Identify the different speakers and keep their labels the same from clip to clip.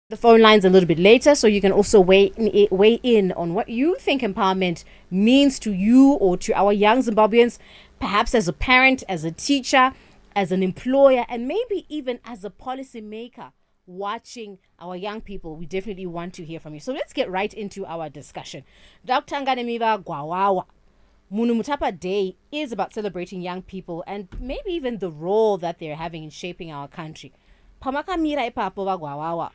Speaker 1: the phone lines a little bit later, so you can also weigh in on what you think empowerment means to you or to our young Zimbabweans, perhaps as a parent, as a teacher, as an employer, and maybe even as a policymaker watching our young people. We definitely want to hear from you. So let's get right into our discussion. Dr. Nganemiva Gwawawa, Munhumutapa Day is about celebrating young people and maybe even the role that they're having in shaping our country. Pamakamira ipapo Gwawawa.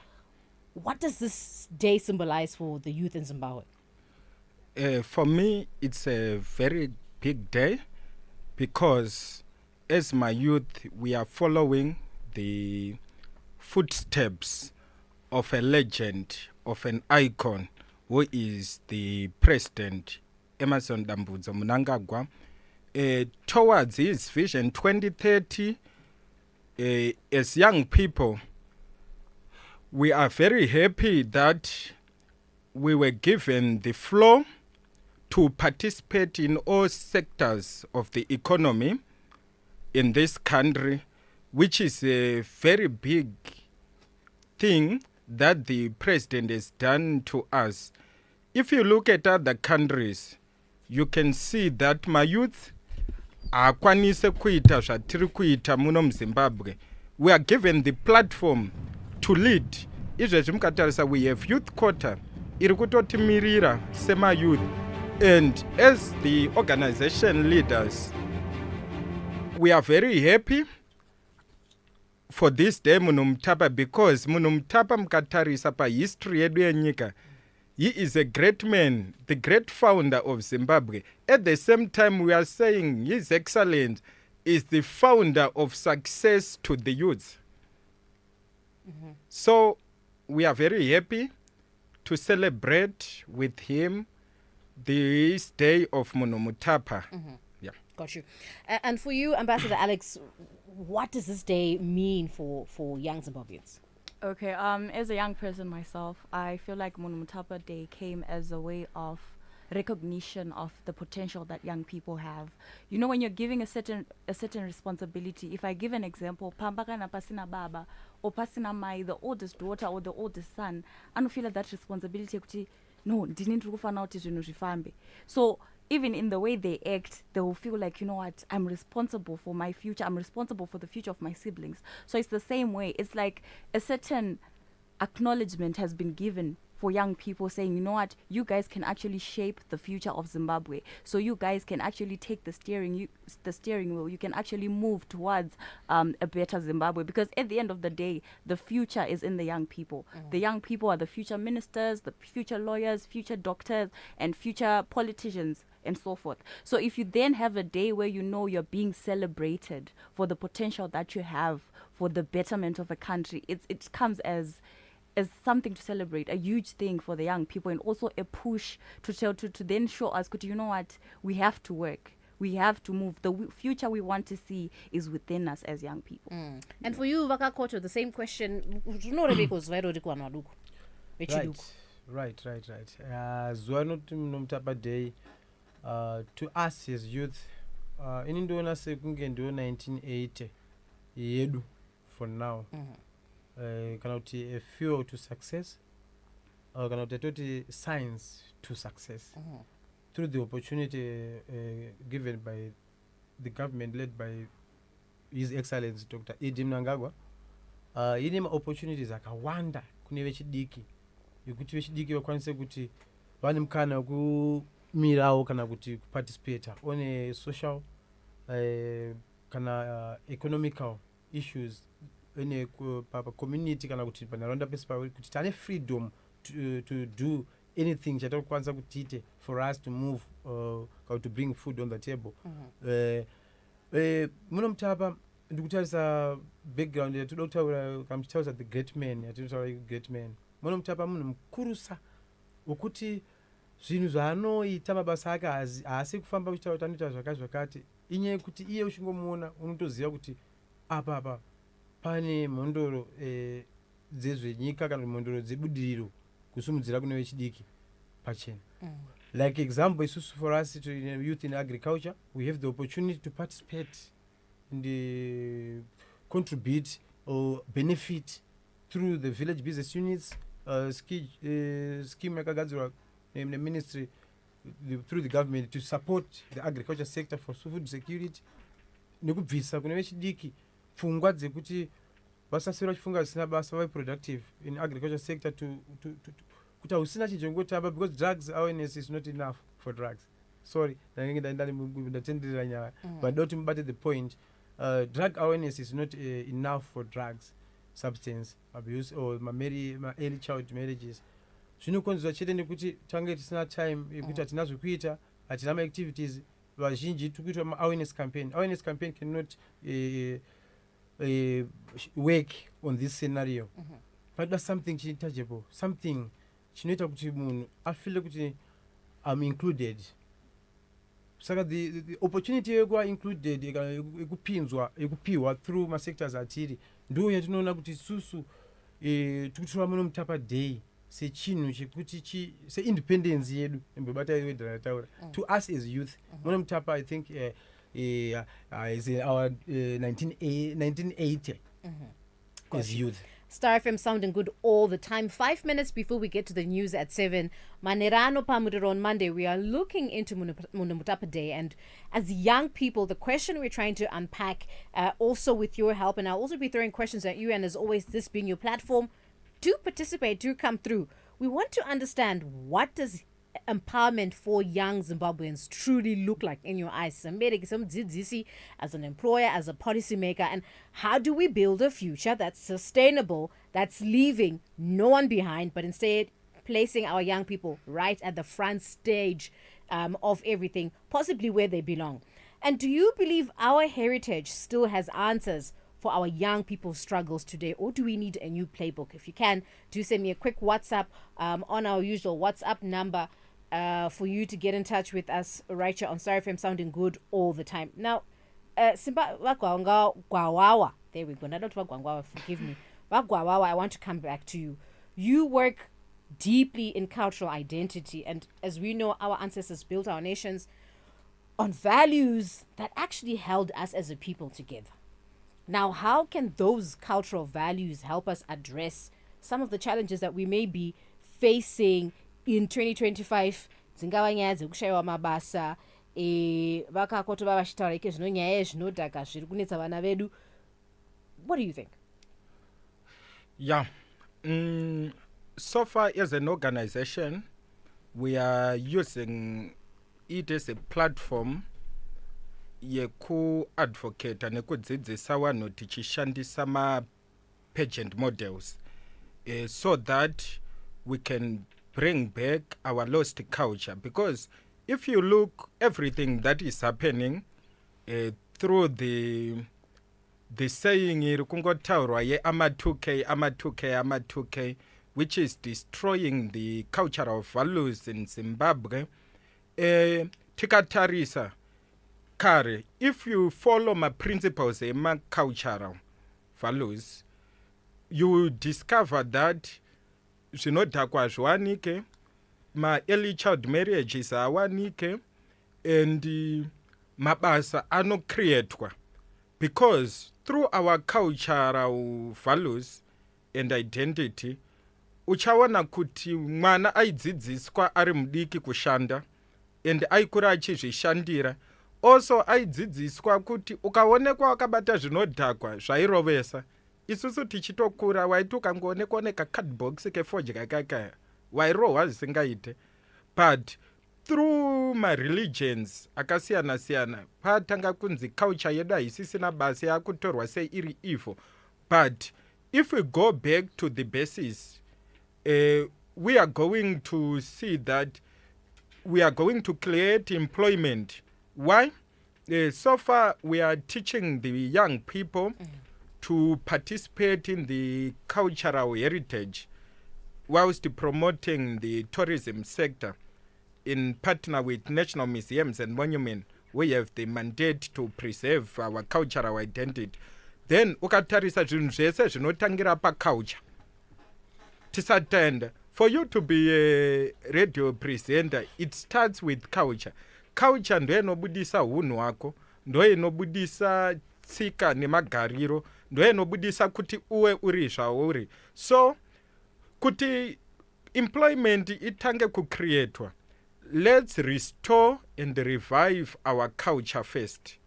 Speaker 1: What does this day symbolize for the youth in Zimbabwe?
Speaker 2: For me, it's a very big day because as my youth, we are following the footsteps of a legend, of an icon, who is the President, Emerson Dambudzo Mnangagwa, towards his vision 2030. As young people, we are very happy that we were given the floor to participate in all sectors of the economy in this country, which is a very big thing that the president has done to us. If you look at other countries, you can see that my youth akwanise kuita zvatiri kuita muno muZimbabwe. We are given the platform to lead. Izvezvi mukatarisa, we have youth quota iri kutotimirira sema youth, and as the organization leaders, we are very happy for this day Munhumutapa, because Munhumutapa mukatarisa pa history yedu yenyika, he is a great man, the great founder of Zimbabwe. At the same time, we are saying His Excellency is the founder of success to the youth. Mm-hmm. So we are very happy to celebrate with him this day of Munhumutapa.
Speaker 1: Mm-hmm. Yeah, got you. And for you, Ambassador Alex, what does this day mean for young Zimbabweans?
Speaker 3: Okay, as a young person myself, I feel like Munhumutapa Day came as a way of recognition of the potential that young people have. You know, when you're giving a certain responsibility, if I give an example, Pambakana pasina baba or pasina mai, the oldest daughter or the oldest son, I don't feel like that responsibility. No, didn't so even in the way they act, they will feel like, you know what, I'm responsible for my future. I'm responsible for the future of my siblings. So it's the same way. It's like a certain acknowledgement has been given for young people saying, you know what, you guys can actually shape the future of Zimbabwe. So you guys can actually take the steering wheel. You can actually move towards a better Zimbabwe, because at the end of the day, the future is in the young people. The young people are the future ministers, the future lawyers, future doctors, and future politicians, and so forth. So if you then have a day where you know you're being celebrated for the potential that you have for the betterment of a country, it comes as something to celebrate, a huge thing for the young people, and also a push to then show us, you know what, we have to work. We have to move. The future we want to see is within us as young people.
Speaker 1: And for you, Kakoto, the same question.
Speaker 4: Right. Zuwanoti Munhumutapa Day, to us as youth, ini ndiona sekunge ndiyo 1980 yedu for now. Kana kuti a fuel to success, kana kuti toti science to success, through the opportunity given by the government led by His Excellency Dr. Edi Mnangagwa. Ine opportunities akawanda kune vechidiki, yokuti vechidiki vakwanise kuti vane mukana wekumirawo kana kuti kuparticipate on a social kana economical issues in a community, kana kuti panharaunda pese kuti tane freedom to do anything chatakwanisa kutite for us to move to bring food on the table. Munhumutapa ndikutarisa background yatoda kutaura kamuchitaurisa the great man, yatotaura great man. Munhumutapa munhu mukurusa wekuti zvinhu zvaanoita mabasa ake haasi kufamba kuchitaura kuti anoita zvakati, inyaya yekuti iye uchingomuona unotoziva kuti apa pane mhondoro dzezvenyika kana mhondoro dzebudiriro kusumudzira kune vechidiki pachena. Like example, isusu for us to youth in agriculture, we have the opportunity to participate and contribute or benefit through the village business units, scheme yakagadzirwa ministry through the government to support the agriculture sector for food security, nekubvisa kune vechidiki pfungwa dzekuti vasasira chifunga zvisina basa vave productive in agriculture sector kuti hausina chinjongotamba, because drugs awareness is not enough for drugs. Sorry, ndatenderera nyaya, but don't mubate the point. Drug awareness is not enough for drugs, substance abuse or early child marriages. Zvinokonzerwa chete nekuti tange tisina time yekuti hatina zvekuita, hatina ma-activities. Vazhinji tikuita ma-awareness campaign. Awareness campaign cannot work on this scenario. But that's something tangible, something chinoita kuti munhu afile kuti I'm included. Saka the opportunity yekuva included yekupiwa through ma-sectors atiri ndo yatinoona kuti susu tikutora Munhumutapa day sechinhu chekuti se-independence yedu embebata wedhanataura to us as youth. Munhumutapa I think is in our 1980 as youth.
Speaker 1: Star FM sounding good all the time. 5 minutes before we get to the news at 7. Manerano Pamudiro on Monday. We are looking into Munhumutapa Day. And as young people, the question we're trying to unpack, also with your help, and I'll also be throwing questions at you. And as always, this being your platform, do participate, do come through. We want to understand, what does empowerment for young Zimbabweans truly look like in your eyes? As an employer, as a policymaker, and how do we build a future that's sustainable, that's leaving no one behind, but instead placing our young people right at the front stage of everything, possibly where they belong? And do you believe our heritage still has answers for our young people's struggles today, or do we need a new playbook? If you can, do send me a quick WhatsApp on our usual WhatsApp number for you to get in touch with us right here on Star FM sounding good all the time. Now, Gwawawa, there we go. I don't want Gwawawa, forgive me. Gwawawa, I want to come back to you. You work deeply in cultural identity, and as we know, our ancestors built our nations on values that actually held us as a people together. Now, how can those cultural values help us address some of the challenges that we may be facing in 2025? Dzingavanyaya dzekushaiwa mabasa, vakakoto vavachitaura ike zvino nyaya zvinodhaka zviri kunetsa vana vedu. What do you think?
Speaker 2: Yeah. So far as an organization, we are using it as a platform yeku-advocate nekudzidzisa vanhu tichishandisa ma-pageant models so that we can bring back our lost culture. Because if you look everything that is happening through the saying iri kungotaurwa ama-2K, ama-2K, ama-2K, which is destroying the cultural values in Zimbabwe, tikatarisa kare, if you follow my principles my cultural values, you will discover that zvinodhakwa zviwanike, ma-early child marriages awanike, and mabasa anocreatwa. Because through our cultural values and identity, uchawana kuti mwana aidzidziswa ari mudiki kushanda, and aikura achizvishandira. Also aidzidziswa kuti ukaonekwa wakabata zvinodhakwa zvairovesa. Isusu tichitokura waiti ukangoonekwa nekacardbox kefodya kakaya wairohwa zvisingaite. But through my religions akasiyana siyana patanga kunzi culture yedu haisisina basa yakutorwa sei iri evil. But if we go back to the basis, we are going to see that we are going to create employment. Why? So far, we are teaching the young people to participate in the cultural heritage whilst promoting the tourism sector. In partner with national museums and monuments, we have the mandate to preserve our cultural identity. Then, ukatarisa zvinhu zvese zvinotangira paculture. Tisatenda. For you to be a radio presenter, it starts with culture. Culture ndo inobudisa hunhu hwako, ndo inobudisa tsika nemagariro, ndoenobudisa kuti uwe uri zvauri. So kuti employment itange kucreatwa, let's restore and revive our culture first.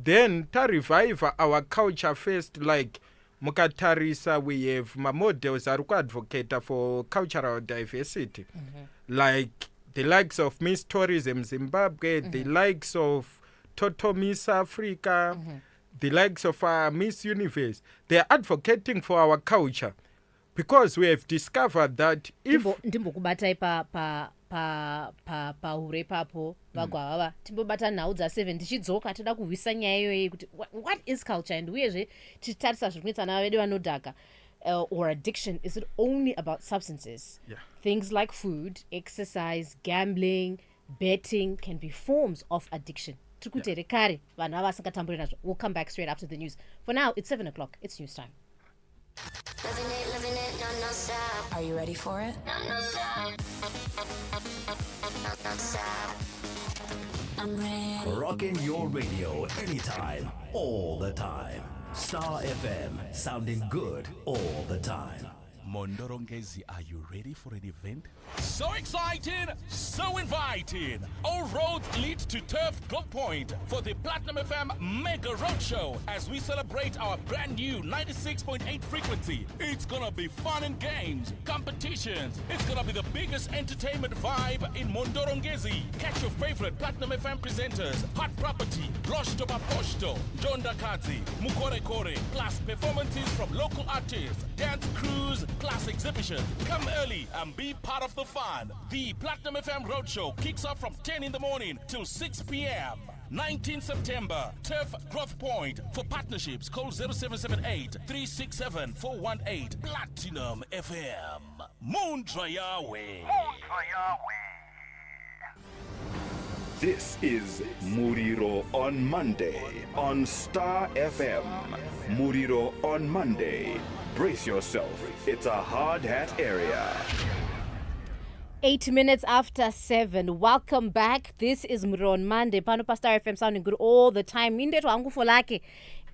Speaker 2: Then ta revive our culture first, like mukatarisa, we have models are advocate for cultural diversity, like the likes of Miss Tourism Zimbabwe, the likes of Toto Miss Africa, the likes of Miss Universe. They are advocating for our culture because we have discovered that if
Speaker 1: ndimbokubatai pa hure papo vaGwawawa timbobata nhau dza7 tichidzoka toda kuhwisa nyaya iyoyi kuti what is culture, and uyezve tichitarisa zviri kuita vana vedu vanodhaka or addiction. Is it only about substances? Things like food, exercise, gambling, betting can be forms of addiction. Tikutere vana vasingatamburi nazvo. We'll come back straight after the news. For now, it's 7 o'clock. It's news time.
Speaker 5: Living it, no stop.
Speaker 6: Are you ready for it?
Speaker 5: No stop. No stop.
Speaker 6: I'm ready.
Speaker 7: Rocking your radio anytime, all the time. Star FM, sounding good all the time.
Speaker 8: Mondorongezi, are you ready for an event? So exciting, so inviting. All roads lead to Turf Grove Point for the Platinum FM Mega Roadshow as we celebrate our brand new 96.8 frequency. It's gonna be fun and games, competitions. It's gonna be the biggest entertainment vibe in Mondorongezi. Catch your favorite Platinum FM presenters, Hot Property, Loshto Baposhto, Jonda Kazi, Mukore Kore, plus performances from local artists, dance crews, plus exhibitions. Come early and be part of the fun. The Platinum FM Roadshow kicks off from 10 in the morning till 6 p.m. 19 September, Turf Growth Point. For partnerships, call 0778 367 418. Platinum FM. Mundra Yahweh.
Speaker 9: This is Muriro on Monday on Star FM. Muriro on Monday. Brace yourself. It's a hard hat area.
Speaker 1: 8 minutes after 7. Welcome back. This is Muriro on Monday. Pano pa Star FM, sounding good all the time. Minde wangu folake.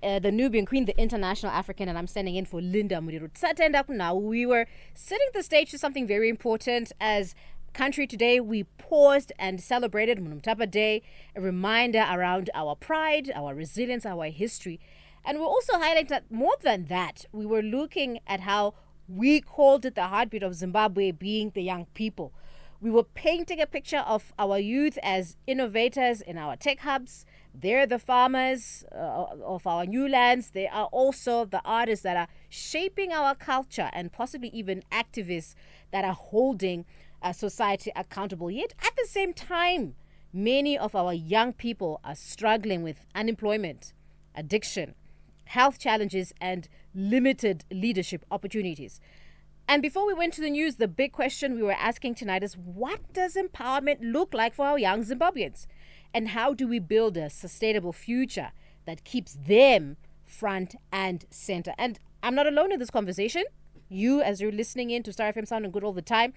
Speaker 1: The Nubian Queen, the International African, and I'm standing in for Linda Muriro. Now we were setting the stage to something very important. As country today, we paused and celebrated Munhumutapa Day, a reminder around our pride, our resilience, our history. And we're also highlighting that more than that, we were looking at how we called it the heartbeat of Zimbabwe being the young people. We were painting a picture of our youth as innovators in our tech hubs. They're the farmers of our new lands. They are also the artists that are shaping our culture and possibly even activists that are holding society accountable. Yet at the same time, many of our young people are struggling with unemployment, addiction, health challenges, and limited leadership opportunities. And before we went to the news, the big question we were asking tonight is, what does empowerment look like for our young Zimbabweans? And how do we build a sustainable future that keeps them front and center? And I'm not alone in this conversation. You, as you're listening in to Star FM sounding good all the time,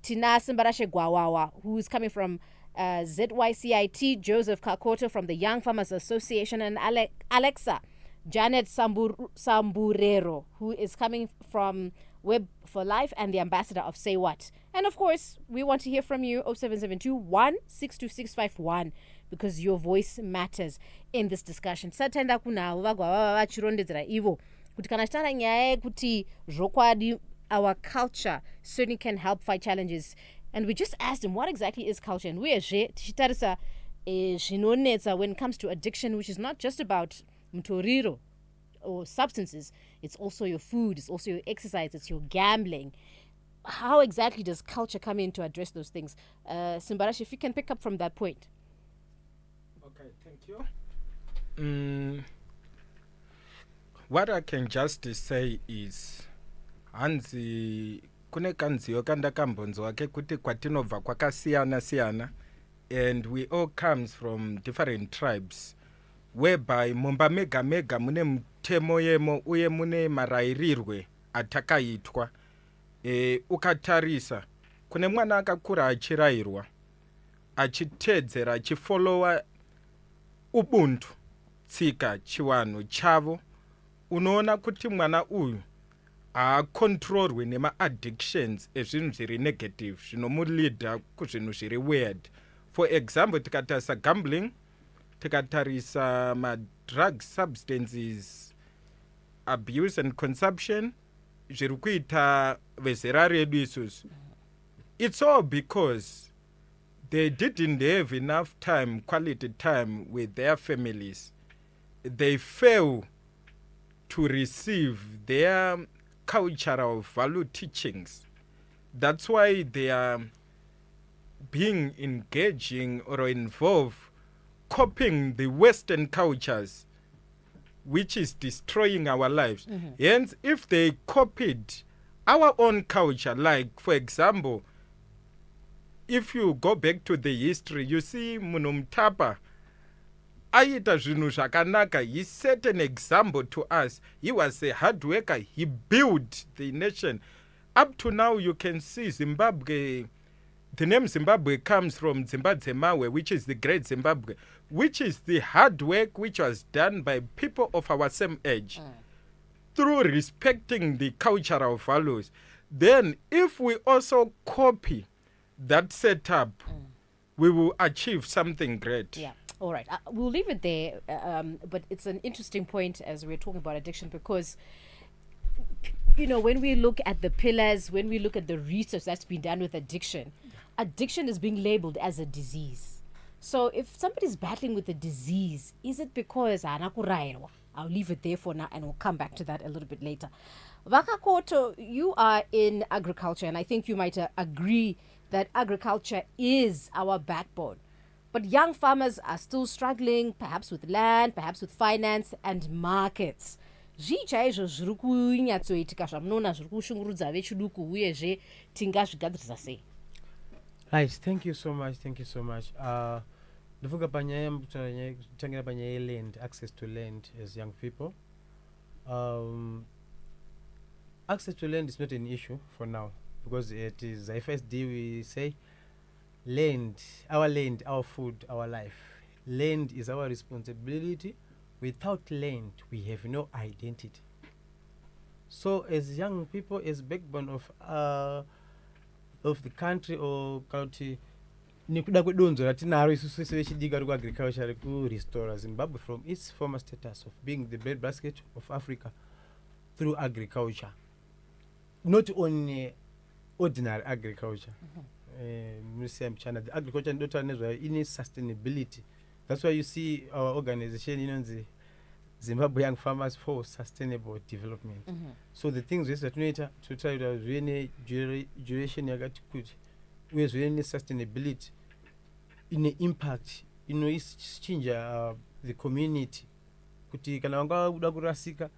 Speaker 1: Tina Simbarashe Gwawawa, who's coming from ZYCIT, Joseph Kakoto from the Young Farmers Association, and Alexa Janet Sumbururera, who is coming from Web for Life and the ambassador of Say What. And of course, we want to hear from you, 0772 162 because your voice matters in this discussion. Satenda kuna vagwawawa vachirondedzera ivo kuti kana chitara nyaya kuti zvokwadi, our culture certainly can help fight challenges. And we just asked him, what exactly is culture? And uyezve tichitarisa zvinonetsa when it comes to addiction, which is not just about mutoriro or substances. It's also your food, it's also your exercise, it's your gambling. How exactly does culture come in to address those things? Simbarash, if you can pick up from that point.
Speaker 2: Okay, thank you. What I can just say is, hanzi kune kanziyo kandakambonzwa ke kuti kwatinobva kwakasiyana siyana, and we all comes from different tribes, whereby mumba mega mega mune mutemo yemo uye mune marairirwe atakaitwa. Ukatarisa kune mwana akakura achirairwa achitedzera achifollowa ubuntu, tsika, chiwanhu chavo, unoona kuti mwana uyu haakontrolwe nema-addictions ezvinhu zviri negative zvinomulidha kuzvinhu zviri weird. For example, tikatarisa gambling, tikatarisa ma-drug substances abuse and consumption zviri kuita vezera redu isusu. It's all because they didn't have enough time, quality time with their families. They fail to receive their cultural value teachings. That's why they are being engaging or involved, copying the Western cultures, which is destroying our lives. Hence, if they copied our own culture, like, for example, if you go back to the history, you see Munhumutapa, aita zvinhu zvakanaka. He set an example to us. He was a hard worker. He built the nation. Up to now, you can see Zimbabwe. The name Zimbabwe comes from Zimbabwe, which is the great Zimbabwe, which is the hard work which was done by people of our same age through respecting the cultural values. Then, if we also copy that setup, we will achieve something great.
Speaker 1: Yeah. All right. We'll leave it there. But it's an interesting point as we're talking about addiction because, you know, when we look at the pillars, when we look at the research that's been done with addiction, addiction is being labeled as a disease. So if somebody's battling with a disease, is it because I'll leave it there for now and we'll come back to that a little bit later. Kakoto, you are in agriculture and I think you might agree that agriculture is our backbone. But young farmers are still struggling, perhaps with land, perhaps with finance and markets. Zvicha izvo zviri kunyatsoitika zvamunoona zviri kushungurudza vechiduku uyezve tingazvigadzirisa sei?
Speaker 4: Right, thank you so much. Ndofunga panyaya tangira panyaya land, access to land as young people. Access to land is not an issue for now because it is FSD. We say land, our food, our life. Land is our responsibility. Without land, we have no identity. So, as young people, as backbone of the country or country, nikuda kwedonzo ratinaro isusu vechidika ri kuagriculture ri kurestore Zimbabwe from its former status of being the breadbasket of Africa through agriculture. Not only ordinary agriculture. The agriculture in sustainability. That's why you see our organization, the Zimbabwe Young Farmers for Sustainable Development. So the things we to try to really duration with really sustainability in the impact, is change the community. Kuti kana wanga uda kurasika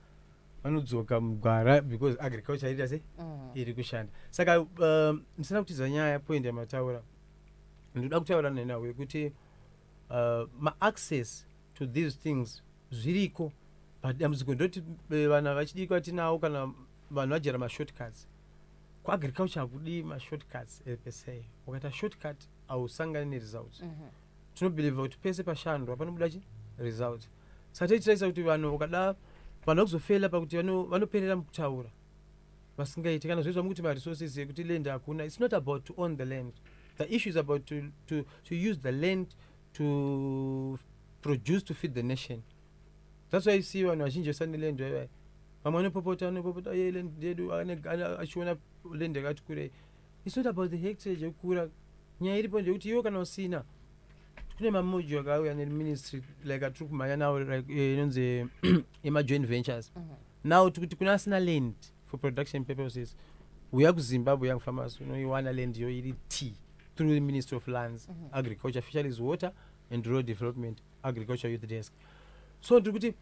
Speaker 4: vanodzoka mugwara because agriculture iri kushanda. Saka ndisina kutiza nyaya point yamataura. Ndoda kutaura nawe kuti ma-access to these things zviriko but dambudziko ndoti vana vachidikwa tinawo kana vanhu vajera ma-shortcuts. Ku-agriculture hakudi ma-shortcuts per se. Ukaita shortcut hausangani ne-results. Tinobelieve kuti pese pashandwa panobuda results. Saka tichitaisa kuti vanhu ukada vanhu vakuzofela pakuti vanoperera mukutaura vasingaiti kana zvoizwa mukuti ma-resources ekuti land hakuna. It's not about to own the land. The issue is about to use the land to produce to feed the nation. That's why you see vanhu vazhinji vasane land vamwe vanopopota land yedu achiona land yakati kurei. It's not about the hectare yekura. Nyaya iripo ndekuti iwo kana usina kune mamoji akauya neministry like atiri kumhanya nawo like inonzi ema-joint ventures. Now kuti kuna asina land for production purposes uya kuZimbabwe Young Farmers unoiwana land yo iri T through the Ministry of Lands, Agriculture, Fisheries, Water and Rural Development, Agriculture Youth Desk. So ndikuti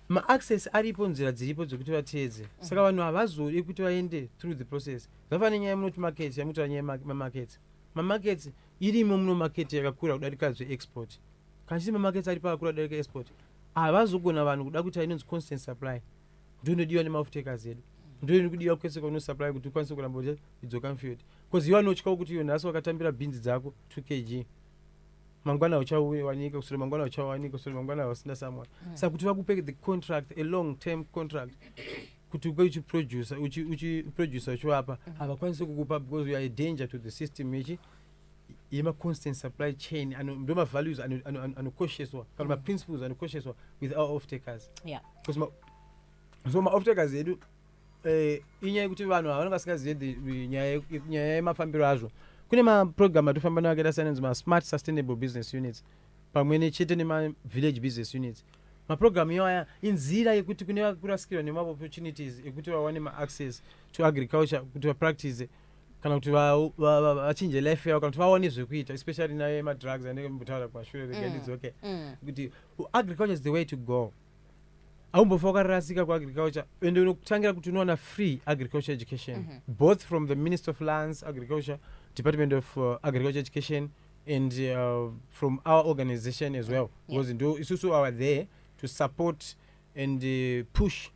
Speaker 4: ma-access aripo nzira dziripo dzokuti vateedze. Saka vanhu havazodi kuti vaende through the process. Zvafana nyaya munoti markets yamutora nyaya ma-markets. Ma-markets irimo muno market yakakura kudarika zve-export. Kanchiti ma-markets aripo akakura kudarika export. Havazogona vanhu kuda kuti inonzi constant supply. Ndinodiwa nemafutakers edu. Ndinokudiwa kwese kwaunosupply kuti ukwanise kuramba kuti idzoka mfield. Because iwe anotyawo kuti iwe nhasi wakatambira beans dzako 2 kg mangwana uchawanika kusura mangwana uchawanika kusura mangwana wasina someone saka kuti vakupe the contract a long term contract kuti uke uchiproducer uchiwapa havakwanisi kukupa because you are a danger to the system yechi yema-constant supply chain ndo ma-values anokosheswa kana ma-principles anokosheswa with our off-takers because so ma-off-takers edu inyaya yekuti vanhu havana vasingazive nyaya yemafambiro azvo kune maprogram atofamba nawo akaita sananzi ma-smart sustainable business units pamwe nechete nema-village business units maprogram iwaya inzira yekuti kune vakurasikirwa nema-opportunities ekuti vawane ma-access to agriculture kuti vapractice kana kuti vachinje life yavo kana kuti vaone zvekuita especially naye ma-drugs anenge mbotaura kumashure regalidzoke kuti agriculture is the way to go aumbofa wakarasika kuagriculture ende unokutangira kuti unowana free agriculture education both from the Minister of Lands, Agriculture, Department of Agriculture Education and from our organization as well because it's also our there to support and push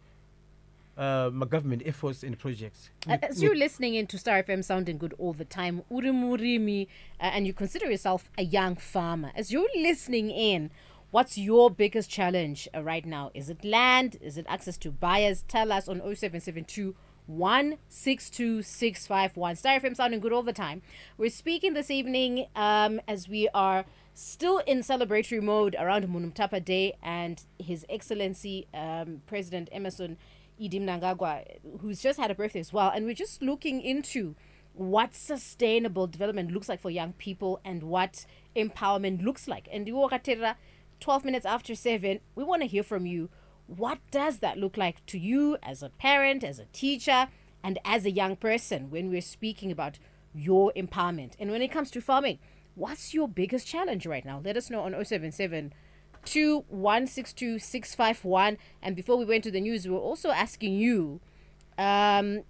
Speaker 4: my government efforts and projects.
Speaker 1: As you're listening into Star FM sounding good all the time, Urimurimi, and you consider yourself a young farmer, as you're listening in, what's your biggest challenge right now? Is it land? Is it access to buyers? Tell us on 0772 162 651. Star FM sounding good all the time. We're speaking this evening as we are still in celebratory mode around Munhumutapa Day and His Excellency President Emerson Idi Mnangagwa, who's just had a birthday as well. And we're just looking into what sustainable development looks like for young people and what empowerment looks like. And 12 minutes after 7, we want to hear from you. What does that look like to you as a parent, as a teacher, and as a young person when we're speaking about your empowerment? And when it comes to farming, what's your biggest challenge right now? Let us know on 077 2162 651. And before we went to the news, we were also asking you, do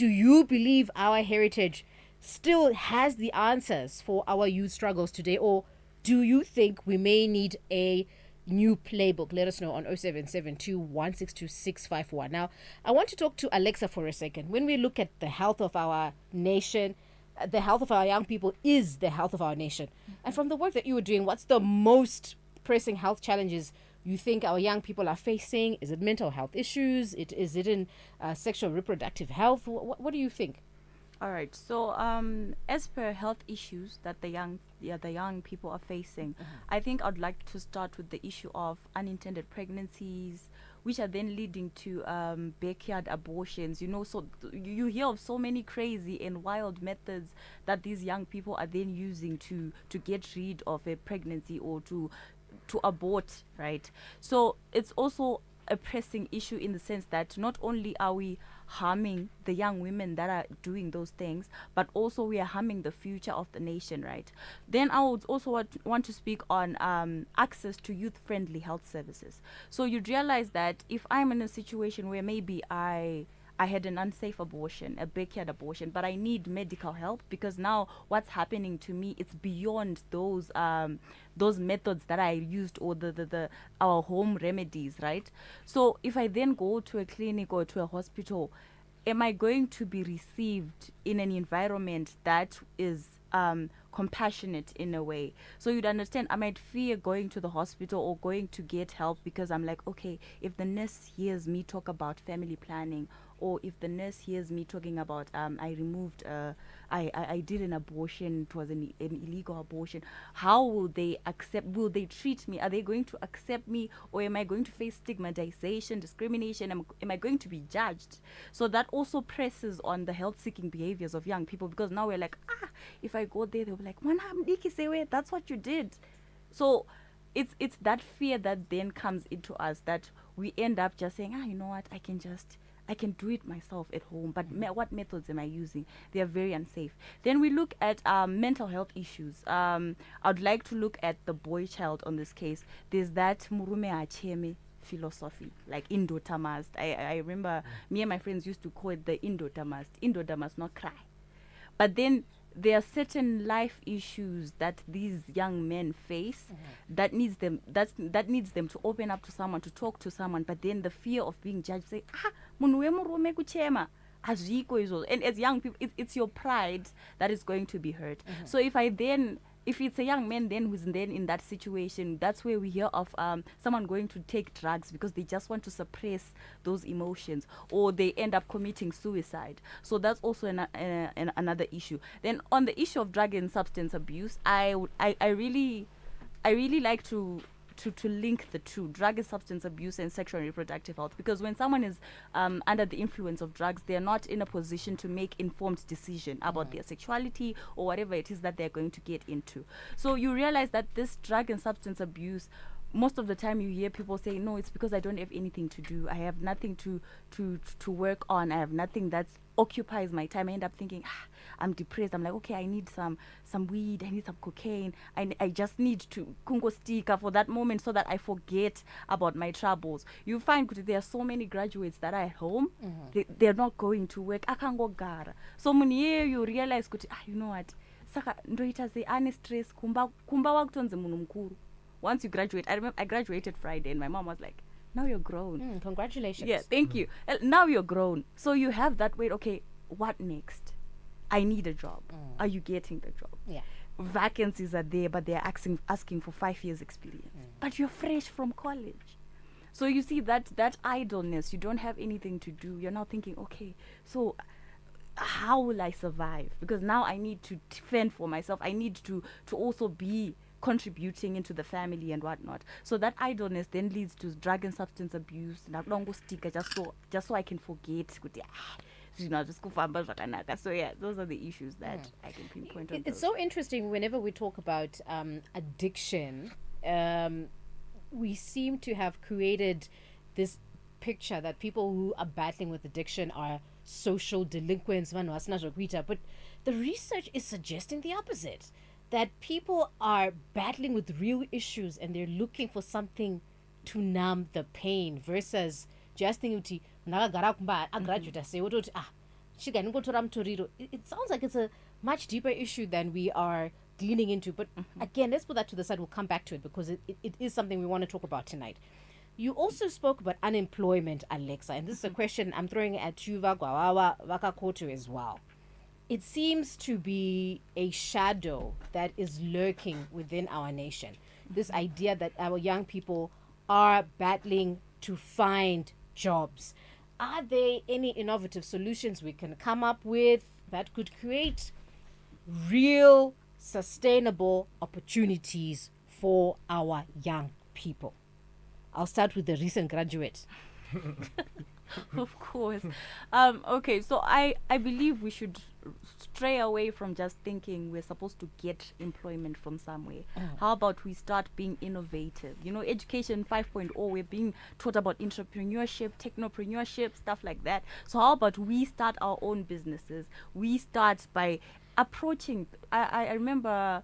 Speaker 1: you believe our heritage still has the answers for our youth struggles today, or do you think we may need a new playbook? Let us know on 0772 162 651. Now, I want to talk to Alexa for a second. When we look at the health of our nation, the health of our young people is the health of our nation. And from the work that you were doing, what's the most pressing health challenges you think our young people are facing? Is it mental health issues? Is it in sexual reproductive health? What do you think?
Speaker 3: All right. So, as per health issues that the young people are facing, I think I'd like to start with the issue of unintended pregnancies, which are then leading to backyard abortions. You know, so you hear of so many crazy and wild methods that these young people are then using to get rid of a pregnancy or to abort, right? So it's also a pressing issue in the sense that not only are we harming the young women that are doing those things, but also we are harming the future of the nation, right? Then I would also want to speak on access to youth-friendly health services. So you'd realize that if I'm in a situation where maybe I had an unsafe abortion, a backyard abortion, but I need medical help because now what's happening to me, it's beyond those methods that I used or our home remedies, right? So if I then go to a clinic or to a hospital, am I going to be received in an environment that is compassionate in a way? So you'd understand I might fear going to the hospital or going to get help because I'm like, okay, if the nurse hears me talk about family planning, or if the nurse hears me talking about I did an abortion, it was an illegal abortion, how will they accept, will they treat me? Are they going to accept me, or am I going to face stigmatization, discrimination? Am I going to be judged? So that also presses on the health-seeking behaviors of young people, because now we're like, if I go there, they'll be like, that's what you did. So it's that fear that then comes into us that we end up just saying, you know what, I can do it myself at home, but what methods am I using? They are very unsafe. Then we look at mental health issues. I'd like to look at the boy child on this case. There's that murume acheme philosophy, like indota must. I remember me and my friends used to call it the indota must not cry. But then there are certain life issues that these young men face that needs them to open up to someone, to talk to someone, but then the fear of being judged, say, and as young people, it's your pride that is going to be hurt. So if I then if it's a young man then who's then in that situation, that's where we hear of someone going to take drugs because they just want to suppress those emotions, or they end up committing suicide. So that's also another issue. Then on the issue of drug and substance abuse, I really like to link the two, drug and substance abuse and sexual and reproductive health, because when someone is under the influence of drugs, they're not in a position to make informed decision about their sexuality or whatever it is that they're going to get into. So you realize that this drug and substance abuse, most of the time you hear people say, no, it's because I don't have anything to do, I have nothing to work on, I have nothing that occupies my time. I end up thinking, I'm depressed. I'm like, okay, I need some weed, I need some cocaine, I just need to kungo stika for that moment so that I forget about my troubles. You find there are so many graduates that are at home, they're not going to work, akangogara. So when you realize, you know what, saka ndoita ze ane stress kumba wakutonze munhu mukuru. Once you graduate, I remember I graduated Friday and my mom was like, now you're grown.
Speaker 1: Congratulations.
Speaker 3: Yeah, thank you. Now you're grown. So you have that weight, okay, what next? I need a job. Are you getting the job?
Speaker 1: Yeah.
Speaker 3: Vacancies are there, but they're asking for 5 years experience. But you're fresh from college. So you see that idleness, you don't have anything to do. You're now thinking, okay, so how will I survive? Because now I need to fend for myself. I need to also be contributing into the family and whatnot. So that idleness then leads to drug and substance abuse. Just so I can forget. So yeah, those are the issues that I can pinpoint on.
Speaker 1: It's so interesting whenever we talk about addiction. We seem to have created this picture that people who are battling with addiction are social delinquents, but the research is suggesting the opposite, that people are battling with real issues and they're looking for something to numb the pain versus just thinking it sounds like it's a much deeper issue than we are leaning into. But again, let's put that to the side. We'll come back to it because it is something we want to talk about tonight. You also spoke about unemployment, Alexa, and this is a question I'm throwing at you, Gwawawa, Kakoto as well. It seems to be a shadow that is lurking within our nation. This idea that our young people are battling to find jobs. Are there any innovative solutions we can come up with that could create real, sustainable opportunities for our young people? I'll start with the recent graduate.
Speaker 3: Of course. Okay, so I believe we should stray away from just thinking we're supposed to get employment from somewhere. How about we start being innovative? You know, education 5.0, we're being taught about entrepreneurship, technopreneurship, stuff like that. So how about we start our own businesses? We start by approaching, I remember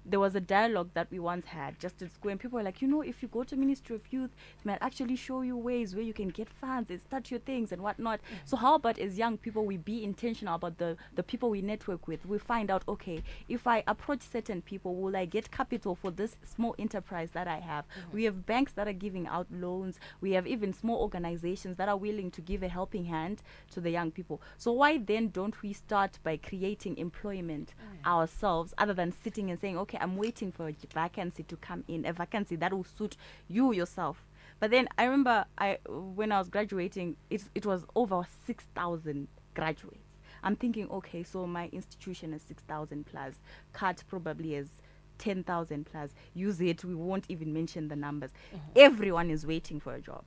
Speaker 3: there was a dialogue that we once had just at school, and people were like, you know, if you go to Ministry of Youth, they might actually show you ways where you can get funds and start your things and whatnot. So how about as young people, we be intentional about the people we network with? We find out, okay, if I approach certain people, will I get capital for this small enterprise that I have? We have banks that are giving out loans. We have even small organizations that are willing to give a helping hand to the young people. So why then don't we start by creating employment ourselves, other than sitting and saying, okay, I'm waiting for a vacancy to come in, a vacancy that will suit you yourself. But then I remember when I was graduating, it was over 6,000 graduates. I'm thinking, okay, so my institution is 6,000 plus, CAT probably is 10,000 plus. Use it, we won't even mention the numbers. Everyone is waiting for a job.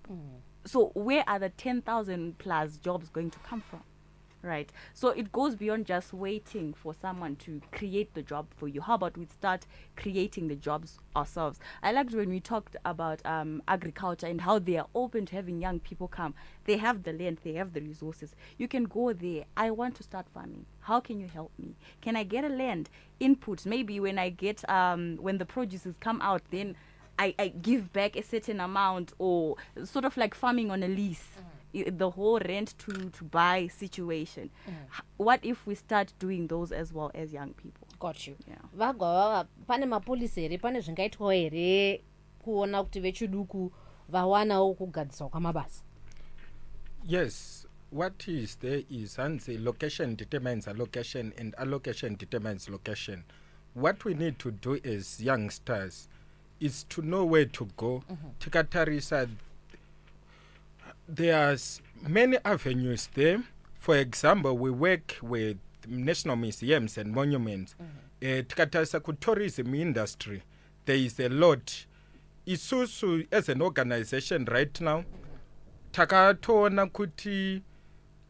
Speaker 3: So where are the 10,000 plus jobs going to come from? Right. So it goes beyond just waiting for someone to create the job for you. How about we start creating the jobs ourselves? I liked when we talked about agriculture and how they are open to having young people come. They have the land, they have the resources. You can go there. I want to start farming. How can you help me? Can I get a land input? Maybe when I get when the produces come out, then I give back a certain amount, or sort of like farming on a lease. The whole rent to buy situation. What if we start doing those as well as young people?
Speaker 1: Got you.
Speaker 3: Yeah.
Speaker 1: Vagwawawa, pane mapolisi here, pane zvingaitwa here kuona kuti vechiduku vawanawo kugadziswa kwamabasa.
Speaker 2: Yes, what is there is, and say location determines allocation and allocation determines location. what we need to do as youngsters is to know where to go. Tikatarisa, there's many avenues there. For example, we work with national museums and monuments. Tikatarisa ku tourism industry, there is a lot. Isusu as an organization right now, takatoona kuti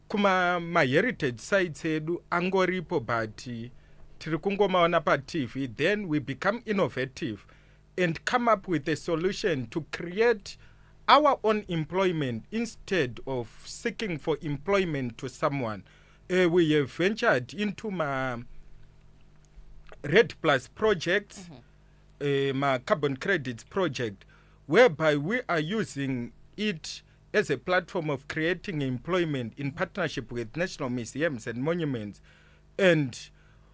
Speaker 2: kuma heritage sites edu angoripo but tiri kungomaona pa TV. Then we become innovative and come up with a solution to create our own employment instead of seeking for employment to someone. We have ventured into my Red Plus projects, my carbon credits project, whereby we are using it as a platform of creating employment in partnership with national museums and monuments. And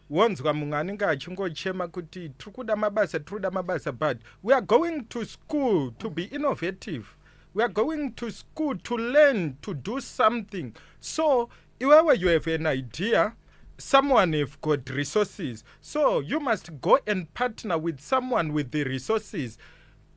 Speaker 2: once achingochema kuti trukuda mabasa, but we are going to school to be innovative. We are going to school to learn to do something. So wherever you have an idea, someone have got resources. So you must go and partner with someone with the resources,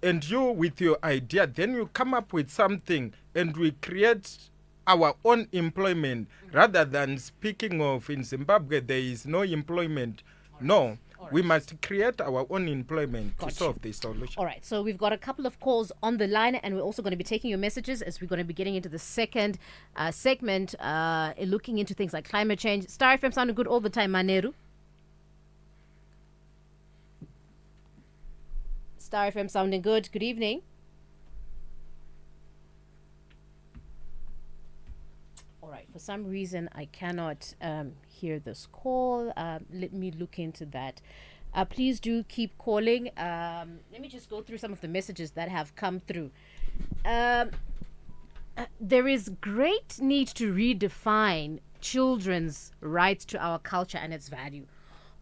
Speaker 2: and you with your idea, then you come up with something and we create our own employment rather than speaking of in Zimbabwe there is no employment. No, we must create our own employment to solve this solution.
Speaker 1: All right, so we've got a couple of calls on the line, and we're also going to be taking your messages as we're going to be getting into the second segment, looking into things like climate change. Star FM sounding good all the time, Maneru. Star FM sounding good. Good evening. All right, for some reason I cannot hear this call. Let me look into that. Please do keep calling. Let me just go through some of the messages that have come through. There is great need to redefine children's rights to our culture and its value.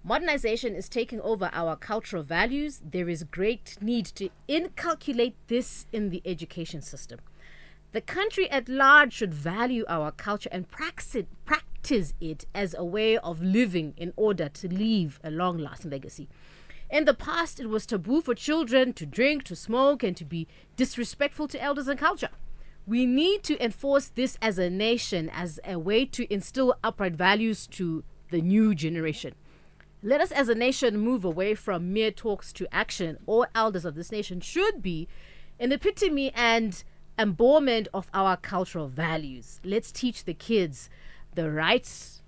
Speaker 1: Modernization is taking over our cultural values. There is great need to inculcate this in the education system. The country at large should value our culture and practice it as a way of living in order to leave a long-lasting legacy. In the past, it was taboo for children to drink, to smoke, and to be disrespectful to elders and culture. We need to enforce this as a nation as a way to instill upright values to the new generation. Let us as a nation move away from mere talks to action. All elders of this nation should be an epitome and embodiment of our cultural values. Let's teach the kids the rights.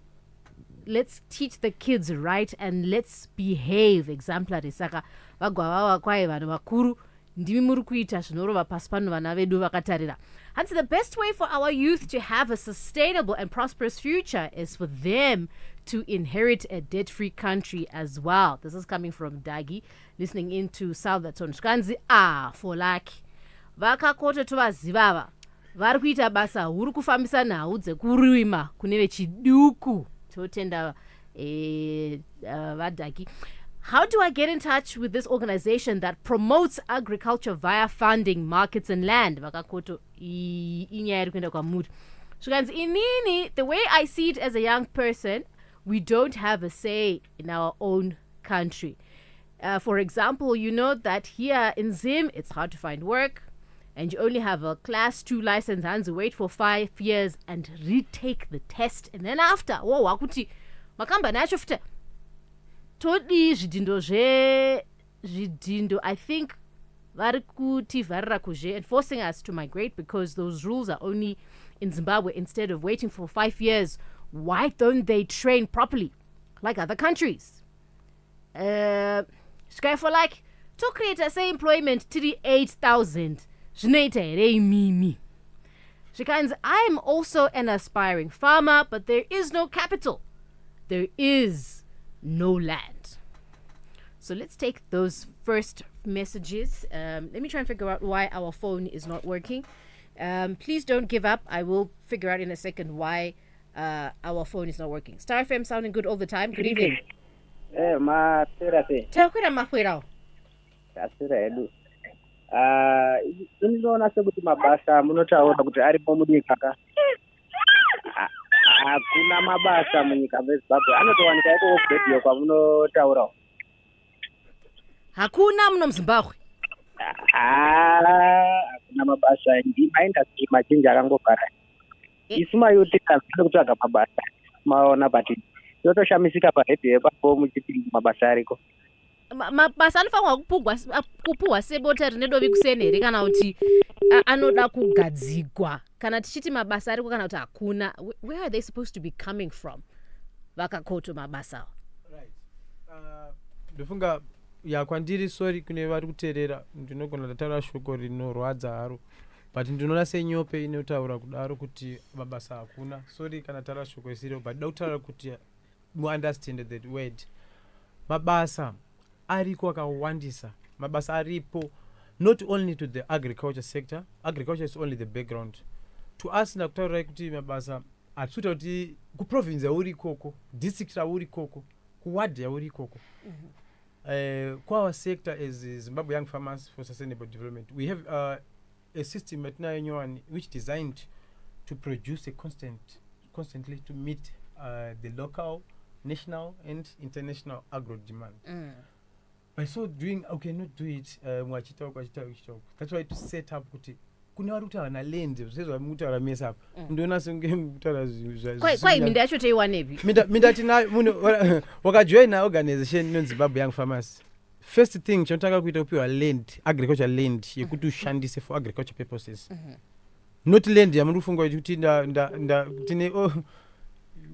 Speaker 1: Let's teach the kids right, and let's behave exemplary. Saka Gwawawa kwaye vanhu vakuru ndimi muri kuita zvinorova pasi pano vana vedu vakatarira. And so the best way for our youth to have a sustainable and prosperous future is for them to inherit a debt-free country as well. This is coming from Dagi, listening into Salvatore Shkanzi. For lucky. Vakakoto tovazivava vari kuita basa huru kufambisa nhau dzekurima kune vechiduku. Totenda vadaki. How do I get in touch with this organization that promotes agriculture via funding, markets, and land? Vakakoto inyaya kuenda kwa mutu. Shkanzi, inini, the way I see it as a young person, we don't have a say in our own country. For example, you know that here in Zim, it's hard to find work, and you only have a class 2 license, and you wait for 5 years and retake the test. And then after, wakuti, makamba nachofte. Totally, zvidindo, I think, varikuti varira kuzhe, and forcing us to migrate because those rules are only in Zimbabwe instead of waiting for 5 years. Why don't they train properly like other countries? For like, to create a say employment 38,000. I am also an aspiring farmer, but there is no capital. There is no land. So let's take those first messages. Let me try and figure out why our phone is not working. Please don't give up. I will figure out in a second why our phone is not working. Star FM sounding good all the time. Good evening.
Speaker 10: Inoona sekuti mabasa munotaura kuti aripo munyika hakuna mabasa munyika meZimbabwe. Anotowanika iko radio kwamunotaurawo.
Speaker 1: Hakuna muno muZimbabwe.
Speaker 10: Hakuna mabasa maindastry mazhinji akangogara. Isu mayuti tazvida kutsvaga mabasa maona but totoshamisika paredhiyo yepapo muchiti mabasa ariko.
Speaker 1: Mabasa anofanirwa kupuhwa sebota rine dovi kuseni here kana kuti anoda kugadzigwa kana tichiti mabasa ariko kana kuti hakuna. Where are they supposed to be coming from? Vakakoto mabasa.
Speaker 4: Right. Ndofunga kwandiri sorry kune vari kuteerera ndinogona kutaura shoko rinorwadza haro but ndinoona senyope inotaura kudaro kuti mabasa hakuna. Sorry kana taura shoko isiro but ndotaura kuti mu understand that word. Mabasa ariko akawandisa. Mabasa aripo not only to the agriculture sector. Agriculture is only the background. To us nakutaura kuti mabasa atsuta kuti ku province yauri koko, district yauri koko, ku ward yauri koko. Our sector is Zimbabwe Young Farmers for Sustainable Development. We have a system at Nanyuan which designed to produce a constantly to meet the local, national and international agro demand. By so doing, okay, not do it, that's why to set up kuna vari kutaura naland sezvo mutaura mesa apa ndona senge mutaura
Speaker 1: kwai minda yacho teiwanepi
Speaker 4: mindati munhu wakajoina organization inonzi Zimbabwe Young Farmers. First thing chinotanga kuita kupiwa land, agriculture land yekuti ushandise for agriculture purposes. Not land yamuri kufunga kuti tine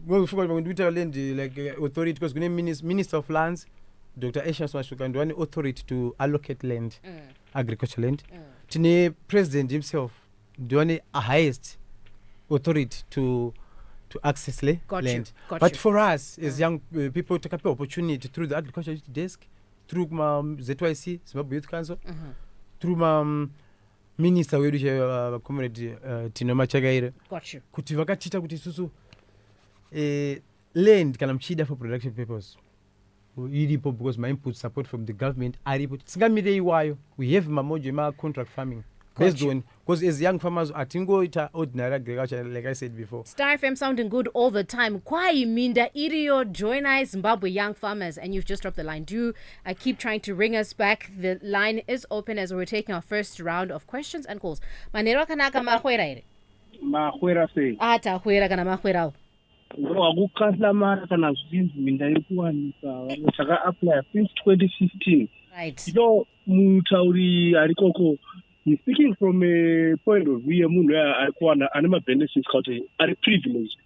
Speaker 4: ngofunga kuti ndikuita land like authority because kune minister of lands Dr. Ashas Mashuka ndowani authority to allocate land, agriculture land. Tine president himself ndowani a highest authority to access land. But for us as young people take up opportunity through the agriculture desk, through ZYC, Zimbabwe Youth Council, through minister wedu community Tino Machagaire. Kuti vakachita kuti susu land kana mchida for production purpose. Iripo because my input support from the government aripo tsingamire iwayo. We have mamojo ma contract farming based on because as young farmers atingo ita ordinary agriculture like I said before.
Speaker 1: Star FM sounding good all the time. Kwai minda iriyo join us Zimbabwe Young Farmers, and you've just dropped the line. Do keep trying to ring us back. The line is open as we're taking our first round of questions and calls. Manero kanaka mahwera ire.
Speaker 10: Mahwera sei.
Speaker 1: Ata hwera kana mahwera.
Speaker 10: Wakukasla mara kana zvinzi minda yekuwanika saka apply since 2015.
Speaker 1: Right.
Speaker 10: You know, mutauri arikoko, he's speaking from a point of view munhu arikuwana ane benefits kuti ari privileged.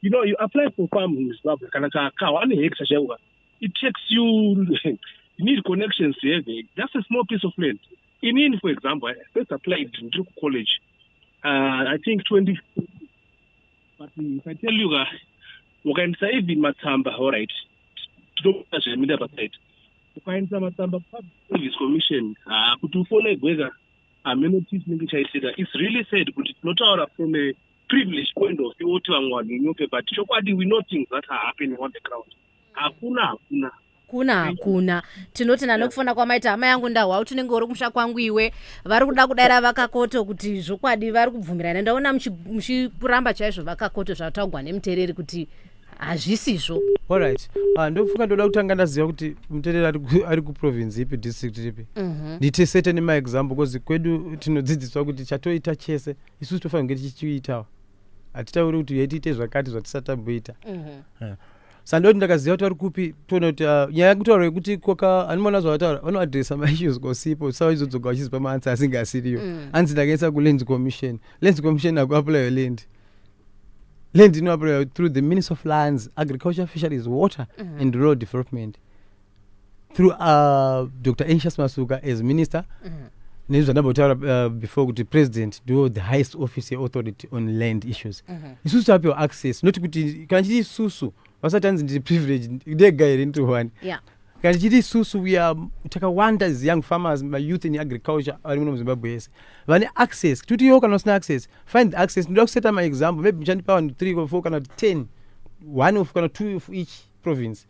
Speaker 10: You know, you apply for farm in Zimbabwe kana kawa ane hectare chaiwa. It takes you need connections here. That's a small piece of land. In for example, I first applied in college. I think 20. But if I tell you, we can say in Matamba, all right, to do as a middle side. We find some Matamba Service Commission, to follow whether amenities it's really said, but it's not out from a privileged point of view to one, but we know things that are happening on the ground.
Speaker 1: Kuna tinoti nanokufona kwamaita hama yangu ndahwa utinenge uri kumusha kwangu iwe vari kuda kudaira Vakakoto kuti zvokwadi vari kubvumirana. Ndaona muchiramba chaizvo Vakakoto zvataugwa nemuteereri kuti hazvisizvo.
Speaker 4: Alright. Ndofunga ndoda kutanga ndaziva kuti muteereri ari kuprovince ipi district ipi. Ndite certain ma example because kwedu tinodzidziswa kuti chatoita chese isusu tofanira kuti chichiitawa. Atitauri kuti yaitiite zvakati zvatisatamboita. Sandoti ndakaziva kuti vari kupi toona kuti nyaya yekutaura yekuti koka animona zvavataura vanoadresa maissues kosipo sawa izodzoga vachizipa maansa asinga asiriyo. Anzi ndakaisa kuland commission. Land commission akuapply land. Land inoapply through the Minister of Lands, Agriculture, Fisheries, Water and Rural Development. Through Dr. Anxious Masuka as minister. Nezvandabotaura before kuti president do the highest office authority on land issues. Isusu tapiwa access not kuti kana chiti isusu vasatanzi ndi privilege ndegayire into one.
Speaker 1: Yeah.
Speaker 4: Kana chiti isusu we are takawanda as young farmers, my youth in agriculture ari muno Zimbabwe yese. Vane access kuti yo kana usina access find access. Ndoda kuseta my example maybe mchandipa 3 or 4 kana 10 one of kana 2 of each province.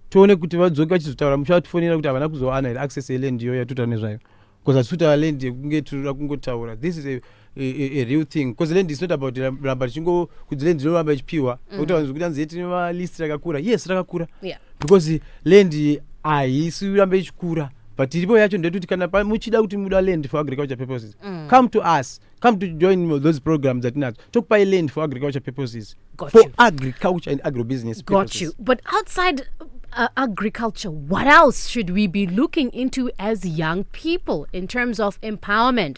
Speaker 4: Tuone kuti vadzoke vachizotaura muchatifonera kuti havana kuzowana access yeland yo yatuta nezvayo. Because asuta land kungeturira kungotaura. This is a real thing because land is not about ramba chingo kuti land no ramba chipiwa kuti vanhu kuti anzi yeti ma list rakakura. Yes rakakura.
Speaker 1: Yeah.
Speaker 4: Because land aisi ramba ichikura but iripo yacho ndekuti kana muchida kuti muda land for agriculture purposes, come to us, come to join those programs that tokupai land for agriculture purposes. Agriculture and agrobusiness purposes.
Speaker 1: Got you. But outside agriculture, what else should we be looking into as young people in terms of empowerment?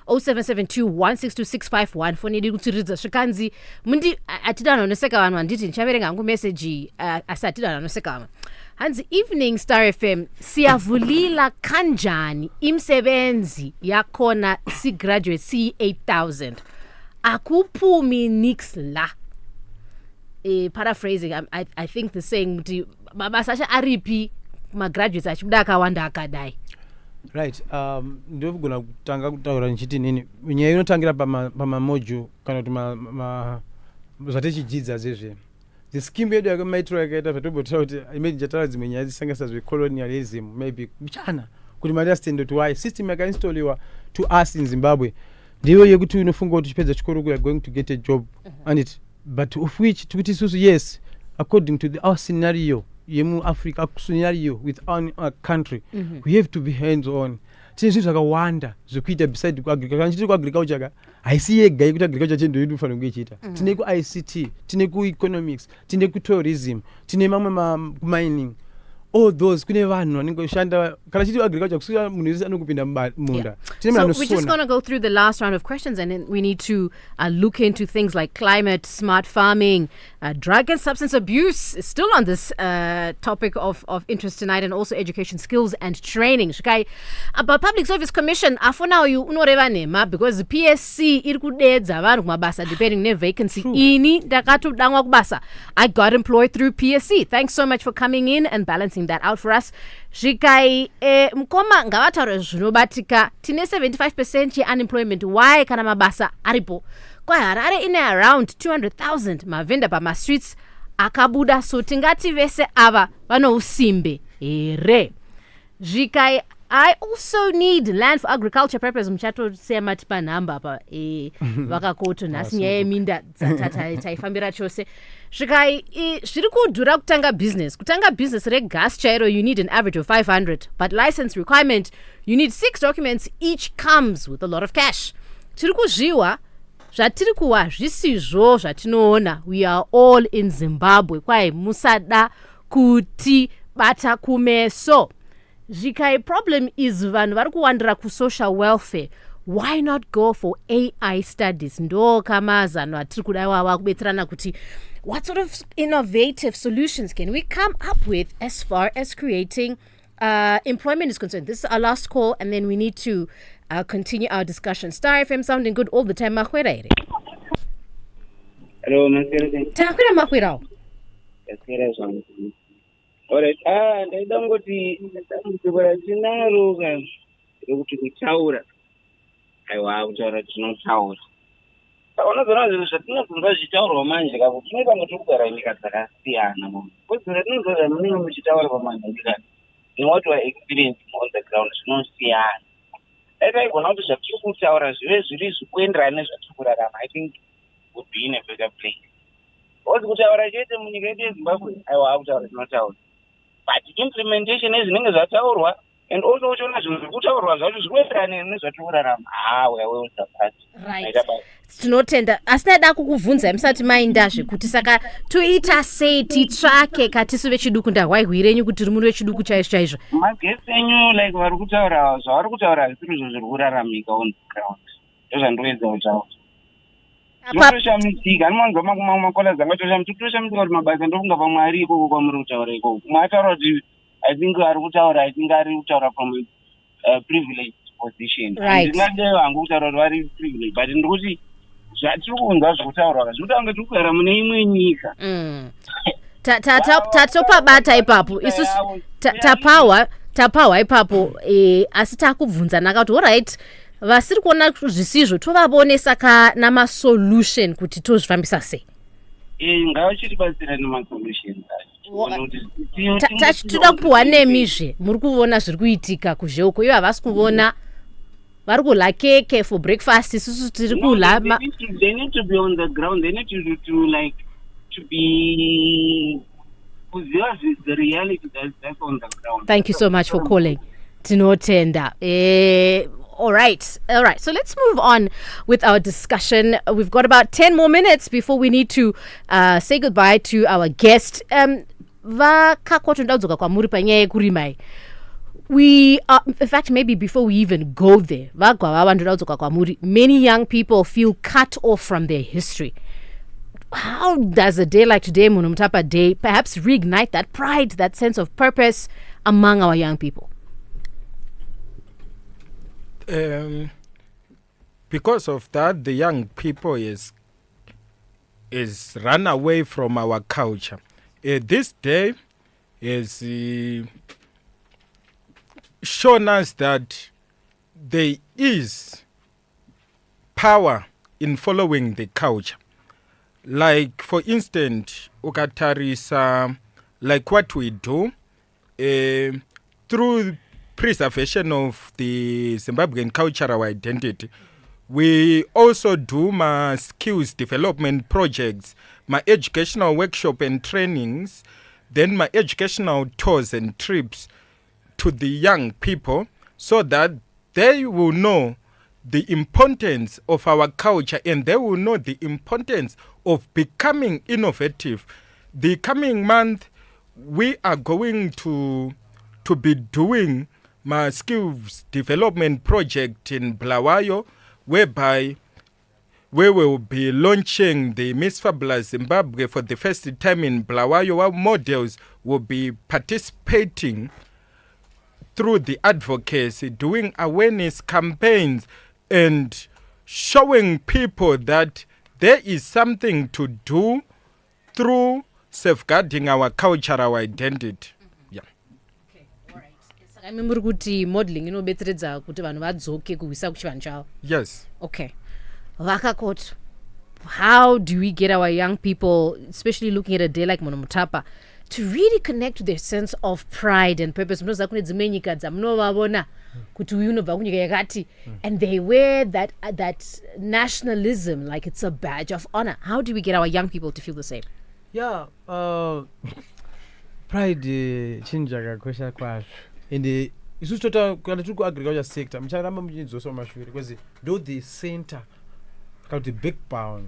Speaker 1: 0772162651 fonedi kutiridza svikanzi mundi atidana unoseka vanhu handiti ndichaverenga hangu meseji asi atidana unoseka vanhu hanzi evening Star FM siyavulila kanjani imsebenzi yakhona si-graduate si-8000 akuphumi nix la. Paraphrasing, I think the saying kuti mabasa acha aripi ma-graduates achibuda akawanda akadai.
Speaker 4: Right. Ndovugona kutanga kutaura nchiti nini nyaya inotangira pamamodule kana kuti zvatechidzidza zvezve the scheme yedu yakamaitiro yakaita zvatobotaura kuti imene jataura dzimwe nyaya dzisanganisa zvecolonialism maybe kuchana kuti understand kuti why system yakainstoliwa to us in Zimbabwe ndiyo yekuti unofunga kuti uchipedza chikoro we are going to get a job and it, but of which tikuti isusu yes according to our scenario yemu Africa scenario with our country we have to be hands on. Tine zvinhu zvakawanda zvekuita beside kuagriculture. Kana chiti kuagriculture ka haisi yega yekuti agriculture chendo yedu inofanira kunge ichiita. Tine ku ICT, tine ku economics, tine ku tourism, tine mamwe mining. All those kune vanhu vanenge kushanda kana chiti agriculture kusuka munhu wese anokupinda munda.
Speaker 1: So we're just going to go through the last round of questions, and then we need to look into things like climate, smart farming, drug and substance abuse is still on this topic of interest tonight, and also education, skills and training. Shikai, about Public Service Commission, afuna uyu unoreva nema because the PSC iri kudedza vanhu kumabasa depending ne vacancy. Ini ndakatodangwa kubasa. I got employed through PSC. Thanks so much for coming in and balancing that out for us. Zvikai mkoma ngavataura zvinobatika tine 75% ye unemployment. Why kana mabasa aripo kwa Harare ine around 200,000 mavenda pama streets akabuda, so tingati vese ava vano usimbe here. Zvikai I also need land for agriculture purpose. Mchato sema tipa namba pa Kakoto nasi nyaya minda taifambira chose. Zvikai zviri kudhura kutanga business. Kutanga business gas chairo you need an average of 500, but license requirement you need 6 documents, each comes with a lot of cash. Tiri kuzviwa zvatiri kuwa zvisizvo zvatinoona. We are all in Zimbabwe. Kwai musada kuti bata kumeso. Zvikai problem is vanhu vari kuwandira ku social welfare. Why not go for AI studies? Ndo kama zano atiri kudaiwa kubetserana kuti what sort of innovative solutions can we come up with as far as creating employment is concerned? This is our last call, and then we need to continue our discussion. Star FM sounding good all the time. Mahwera ere.
Speaker 11: Hello, Masirate.
Speaker 1: Takwira mahwera.
Speaker 11: Yasira zvangu. Alright, ndaida ngoti ndamutibara tinaro kan rekuti kutaura. Aiwa kutaura tinotaura. Unozona zvinhu zvatinobva zvichitaurwa manje kakuti tinoita kuti kugara nyika dzakasiyana munhu. Kudzira tinozona munenge muchitaura pamanje ndikati. In what we experience on the ground zvinosiyana. Aigona kuti zvatiri kutaura zvive zviri zvikuenderana nezvatiri kurarama. I think would be in a better place. Ozi kutaura chete munyika yedu yeZimbabwe aiwa kutaura tinotaura. But implementation ezvinenge zvataurwa and also uchiona zvinhu zviri kutaurwa zvacho zvikuenderana nezvatiri kurarama. We are well surpassed.
Speaker 1: Right. Tinotenda asi ndada kukubvunza musati maindazve kuti saka toita sei titsvake katisu vechiduku ndahwaihwirenyu kuti rimuri vechiduku chaizvo chaizvo.
Speaker 11: Magesi enyu like vari kutaura zvavari kutaura zvisiri zvo zviri kuraramika on the ground. Ndozvandoedza kutaura. Tinotoshamisika anomanzwa makola dzanga toshamisika kuti mabasa ndokunga pamwe ari ikoko kwamuri kutaura ikoko. Mwataura kuti I think ari kutaura from a privileged position.
Speaker 1: Right.
Speaker 11: Ndingadewo hangu kutaura kuti vari privileged, but ndikuti zvatiri kunzwa zvokutaurwa zvinoita kunge tiri kugara mune imwe nyika.
Speaker 1: Tatopa bata ipapo isusu tapawa ipapo asi takubvunzana kuti alright vasiri kuona zvisizvo tovabonesa kana masolution kuti tozvifambisa sei.
Speaker 11: Ngavachitibatsira nemasolution
Speaker 1: toda kupuhwa nemizve muri kuona zviri kuitika kuzheuko iyo havasi kuona vari kudla keke for breakfast isusu tiri kudla.
Speaker 11: They need to be on the ground. They need to be the reality that's on the ground.
Speaker 1: Thank you so much for calling. tinotenda. All right. So let's move on with our discussion. We've got about 10 more minutes before we need to say goodbye to our guest. Kakoto ndauzoka kwa muri panyaya yekurimai. We in fact, maybe before we even go there, Gwawawa ndauzoka kwa muri, many young people feel cut off from their history. How does a day like today, Munhumutapa Day, perhaps reignite that pride, that sense of purpose among our young people?
Speaker 2: Because of that, the young people is run away from our culture. This day is shown us that there is power in following the culture. Like, for instance, ukatarisa, like what we do through preservation of the Zimbabwean cultural identity. We also do my skills development projects, my educational workshop and trainings, then my educational tours and trips to the young people so that they will know the importance of our culture and they will know the importance of becoming innovative. The coming month, we are going to be doing my skills development project in Bulawayo, whereby we will be launching the Miss Fabulous Zimbabwe for the first time in Bulawayo. Our models will be participating through the advocacy, doing awareness campaigns and showing people that there is something to do through safeguarding our cultural identity.
Speaker 1: Muri kuti modeling inobetseredza kuti vanhu vadzoke kuwisa kuchivanhu chavo.
Speaker 2: Yes.
Speaker 1: Okay. Kakoto, how do we get our young people, especially looking at a day like Munhumutapa, to really connect to their sense of pride and purpose? Munoziva kune dzimwe nyika dzamunovavona kuti uyu unobva kunyika yakati, and they wear that nationalism like it's a badge of honor. How do we get our young people to feel the same?
Speaker 4: Yeah, pride chinja kakosha kwazvo. And isusu tota kana tiri kuagriculture sector mucharamba muchidzoswa mashure because ndo the center kana kuti backbone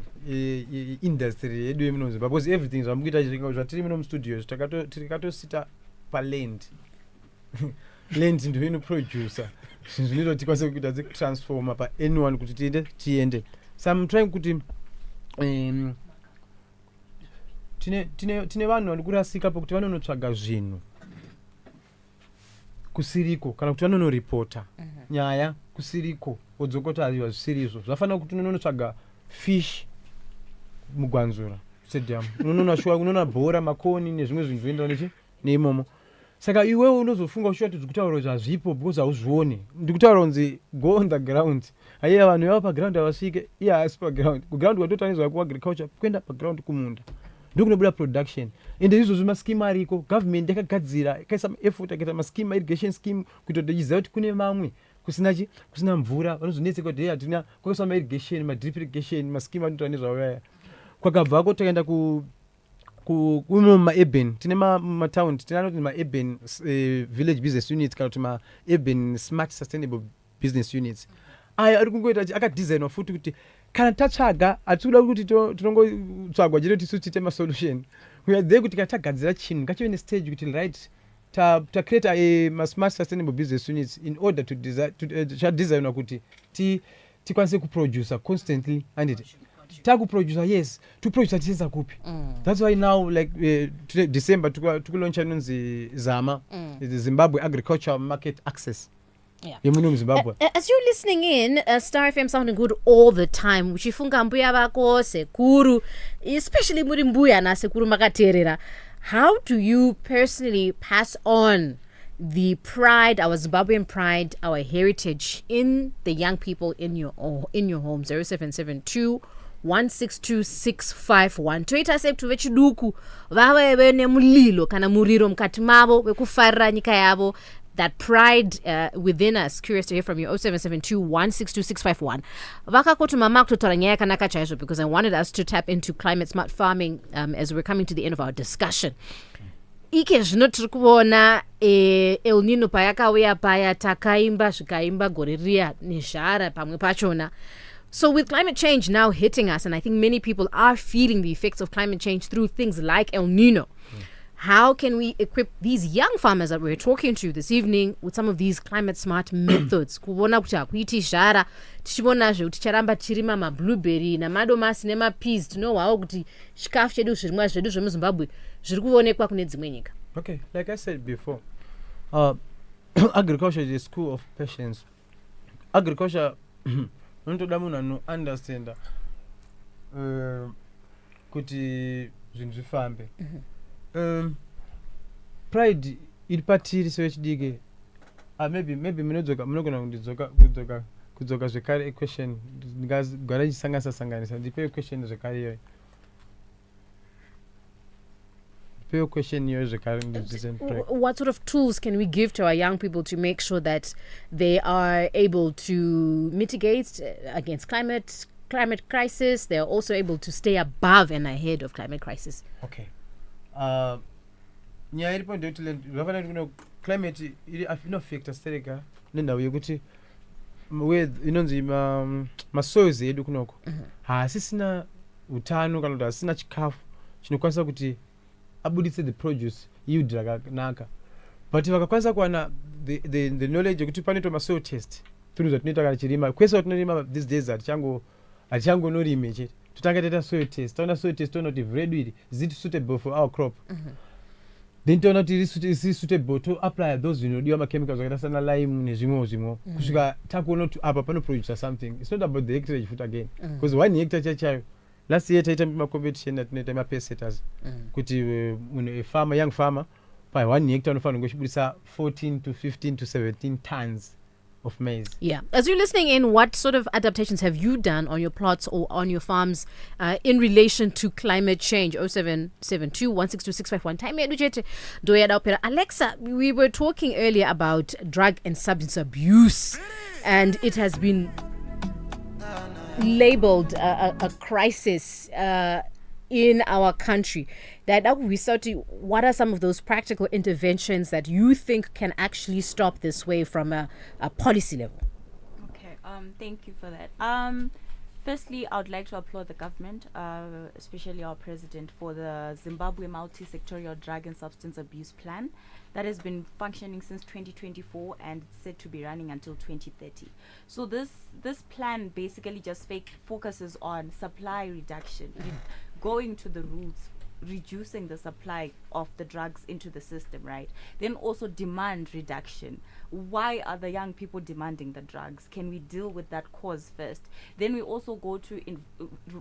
Speaker 4: industry yedu yemunoziva, because everything zvamukuita zvatiri muno mustudios tikatosita paland land ndo inoproducer zvinhu zvinoita kuti tikwanise kuita dzekutransforma paanyone kuti tiende. So I'm trying kuti tine vanhu vari kurasika pakuti vanonotsvaga zvinhu kusiriko kana kuti vanonoripota nyaya kusiriko wodzokota aziva zvisirizo. Zvafanira kuti unonotsvaga fish mugwanzura stadium, unoona bhora makoni nezvimwe zvinhu zvinoenderana neimomo. Saka iwe unozofunga ushuwa kuti kutaura kuti hazvipo because hauzvioni. Ndikutaura kunzi go on the ground. Haiya vanhu vava paground havasvike, iye haasi paground. Kuground kwatotanizwa kuagriculture kuenda paground kumunda ndokunobuda production. Ende izvozvo maskima ariko, government yakagadzira ikaisa effort akaita maskima irrigation scheme kuita kuti iziva kuti kune mamwe kusina mvura vanozonetseka kuti hatina kwakaiswa mairrigation, madrip irrigation, maskima anoita nezvauyaya. Kwakabvako takaenda kuno maurban, tine matown tinanoti maurban village business units kana kuti maurban smart sustainable business units. Aya ari kungoita akadesignwa futi kuti kana tatsvaga hatikuda kuti tinongotsvagwa chete tisu tiite masolution. We are there kuti kana tagadzira chinhu ngachive nestage kuti right create smart sustainable business units in order to designwa kuti tikwanise kuproducer constantly and takuproducer, yes, toproducer tisenza kupi. That's why now like today December tukulauncha inonzi Zama, the Zimbabwe Agricultural Market Access.
Speaker 1: Yeah.
Speaker 2: As
Speaker 1: you're listening in, Star FM sounding good all the time. Uchifunga mbuya vako sekuru, especially muri mbuya na sekuru makaterera. How do you personally pass on the pride, our Zimbabwean pride, our heritage in the young people in your home? 0772 162 toita septu vechiduku vava vene mulilo kana muriro mukati mavo vekufarira nyika yavo. That pride within us. Curious to hear from you. 0772 162 651. Vakakoto mama kutotora nyaya kanaka chaizvo, because I wanted us to tap into climate smart farming as we're coming to the end of our discussion. ike zvino tiri kuona El Nino payakauya paya takaimba zvikaimba gore riya nezhara pamwe pachona. So with climate change now hitting us, and I think many people are feeling the effects of climate change through things like El Nino, how can we equip these young farmers that we're talking to this evening with some of these climate smart methods? Kuona kuti akuiti zhara, tichibonazve kuti ticharamba tirima mablueberry namadomasi nemapeas, tinowawo kuti chikafu chedu zvirimwa zvedu zvemuZimbabwe zviri kuonekwa kune dzimwe nyika.
Speaker 4: Okay, like I said before, agriculture is a school of patience. Agriculture unotoda munhu ano understand kuti zvinhu zvifambe. Pride iri patiri sevechidiki. Maybe kudzoka zvekare equation ndingagara chisanganisa ndipe question zvekare iyoyo.
Speaker 1: What sort of tools can we give to our young people to make sure that they are able to mitigate against climate crisis? They are also able to stay above and ahead of climate crisis.
Speaker 4: Okay. Nyaya iripo ndeyoti vafanira climate inoaffecta stereka nenhau yekuti inonzi masoils edu kunoko haasisina utano kana kuti hasina chikafu chinokwanisa kuti abuditse the produce yield rakanaka. But vakakwanisa kuwana the knowledge yekuti panoitwa masoil test through zvatinoita kana chirima kwese watinorima these days hatichangonorime chete totanga taita soil test. Taona soil test toona kuti ivhu redu iri is it suitable for our crop. Then toona kuti iri suitable to apply those zvinodiwa machemicals zvakaita sana lime nezvimwewo kusvika takuona kuti apa panoproduce something. It's not about the hectare foot again because 1 hectare chayo last year taita macompetition atinoita mapesetters kuti a farmer, young farmer by 1 hectare unofanira kuchibudisa 14 to 15 to 17 tons of maize.
Speaker 1: Yeah. As you're listening in, what sort of adaptations have you done on your plots or on your farms in relation to climate change? 0772 162 651. Time yedu chete ndoyada opera. Alexa, we were talking earlier about drug and substance abuse, and it has been labeled a crisis in our country. That we started, what are some of those practical interventions that you think can actually stop this way from a policy level?
Speaker 3: Okay, thank you for that. Firstly, I would like to applaud the government, especially our president, for the Zimbabwe multi-sectorial drug and substance abuse plan that has been functioning since 2024 and it's set to be running until 2030. So this plan basically just focuses on supply reduction, going to the roots, reducing the supply of the drugs into the system, right? Then also demand reduction. Why are the young people demanding the drugs? Can we deal with that cause first? Then we also go to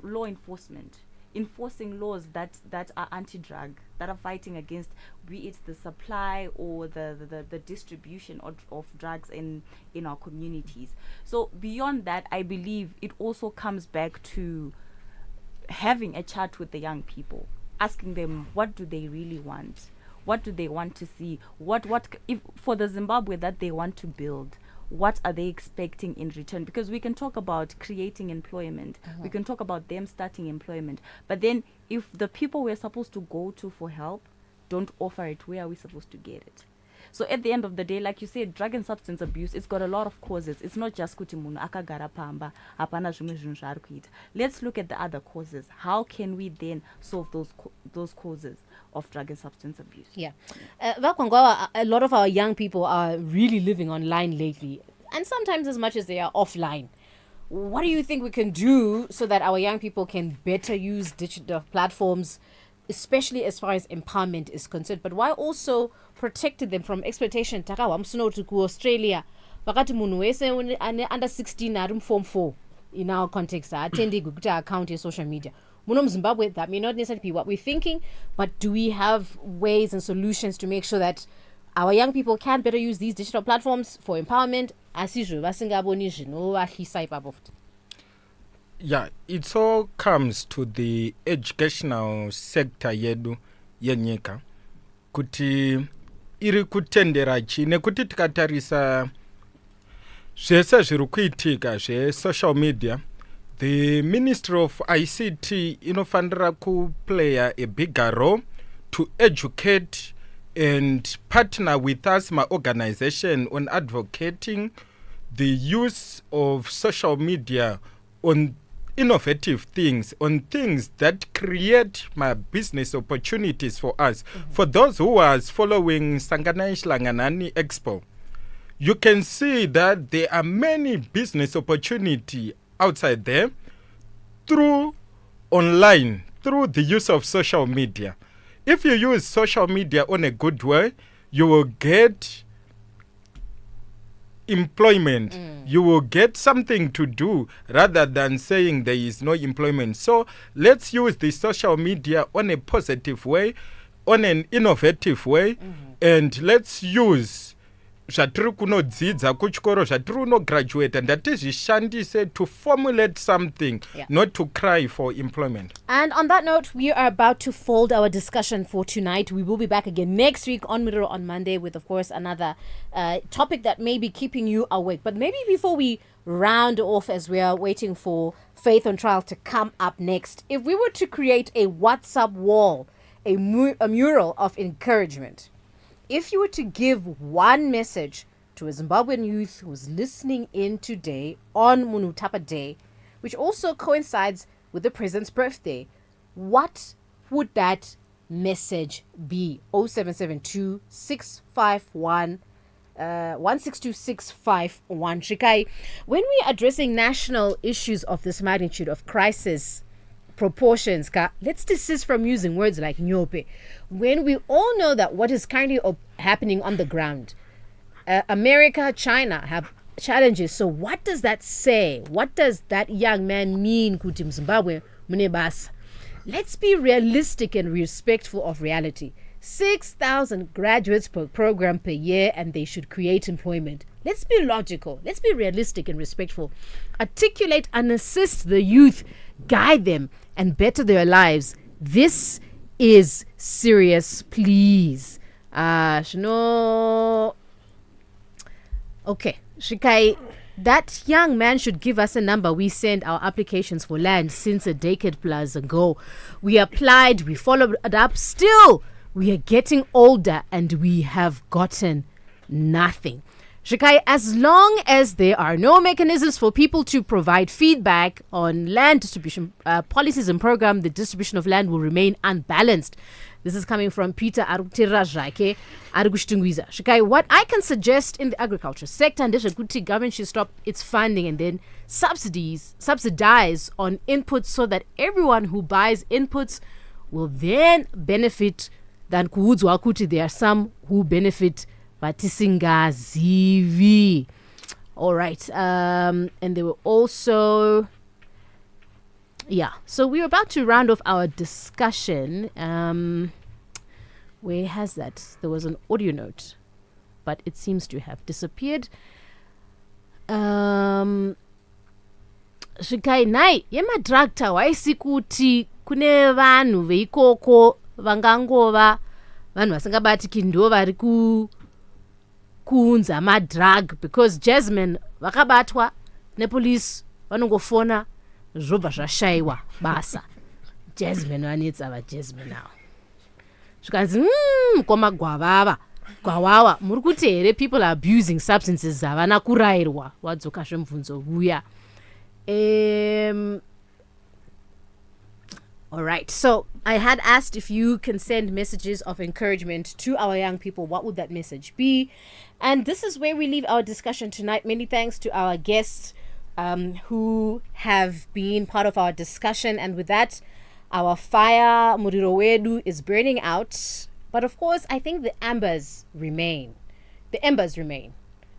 Speaker 3: law enforcement, enforcing laws that are anti-drug, that are fighting against, be it the supply or the distribution of drugs in our communities. So beyond that, I believe it also comes back to having a chat with the young people, asking them what do they really want, what do they want to see, what if for the Zimbabwe that they want to build, what are they expecting in return? Because we can talk about creating employment, we can talk about them starting employment, but then if the people we're supposed to go to for help don't offer it, where are we supposed to get it? So at the end of the day, like you said, drug and substance abuse, it's got a lot of causes. It's not just kuti munhu akagara pamba hapana zvimwe zvinhu zvaari kuita. Let's look at the other causes. How can we then solve those causes of drug and substance abuse?
Speaker 1: Yeah. Gwawawa, a lot of our young people are really living online lately, and sometimes as much as they are offline. What do you think we can do so that our young people can better use digital platforms, especially as far as empowerment is concerned, but while also protecting them from exploitation? Takawa msunoti ku Australia vakati munhu wese under 16 ari form 4 in our context attending kuti account in social media. Muno Zimbabwe, that may not necessarily be what we're thinking, but do we have ways and solutions to make sure that our young people can better use these digital platforms for empowerment? Asizvo vasingaboni zvinovahlisa ipapo futi.
Speaker 2: Yeah, it all comes to the educational sector yedu yenyika kuti iri kutendera chi nekuti tikatarisa zvese zviri kuitika zve-social media, the Ministry of ICT inofanira kuplaya a bigger role to educate and partner with us, my organization, on advocating the use of social media on innovative things, on things that create my business opportunities for us. For those who are following Sanganaish Langanani Expo, you can see that there are many business opportunity outside there through online, through the use of social media. If you use social media on a good way, you will get employment. You will get something to do rather than saying there is no employment. So let's use the social media on a positive way, on an innovative way, and let's use zvatiri kunodzidza kuchikoro zvatiri kunograduate ndatizvishandise to formulate something, not to cry for employment.
Speaker 1: And on that note, we are about to fold our discussion for tonight. We will be back again next week on Munhumutapa on Monday with, of course, another topic that may be keeping you awake. But maybe before we round off, as we are waiting for Faith on Trial to come up next, if we were to create a WhatsApp wall, a mural of encouragement, if you were to give one message to a Zimbabwean youth who's listening in today on Munhumutapa Day, which also coincides with the president's birthday, what would that message be? 0772 651 162651. Shikai, when we're addressing national issues of this magnitude of crisis proportions, let's desist from using words like nyope when we all know that what is currently happening on the ground, America, China have challenges. So what does that say? What does that young man mean? Kuti Zimbabwe munebasa. Let's be realistic and respectful of reality. 6,000 graduates per program per year, and they should create employment. Let's be logical. Let's be realistic and respectful. Articulate and assist the youth, guide them, and better their lives. This is serious, please. Okay, Shikai, that young man should give us a number. We sent our applications for land since a decade plus ago. We applied, we followed it up. Still, we are getting older and we have gotten nothing. Shikai, as long as there are no mechanisms for people to provide feedback on land distribution policies and program, the distribution of land will remain unbalanced. This is coming from Peter Aruktirajake Argushtunguiza. Shikai, what I can suggest in the agriculture sector, and the government should stop its funding and then subsidize on inputs so that everyone who buys inputs will then benefit. Than kuudzwa kuti there are some who benefit vatisingazivi. All right. And there were also, so we're about to round off our discussion. Where has that? There was an audio note, but it seems to have disappeared. Shikai nai yemadrakta waisikuti kune vanhu veikoko vangangova vanhu vasingabatiki ndo vari kuunza madrug, because Jasmine vakabatwa nepolice vanongofona zvobva zvashaiwa basa. Jasmine vanetsa vaJasmine now. Zvikanzi koma Gwawawa muri kuti here people are abusing substances havana kurayirwa wadzoka zvemubvunzo uya. All right. So I had asked if you can send messages of encouragement to our young people. What would that message be? And this is where we leave our discussion tonight. Many thanks to our guests who have been part of our discussion. And with that, our fire, Muriro Wedu, is burning out. But of course, I think the embers remain. The embers remain.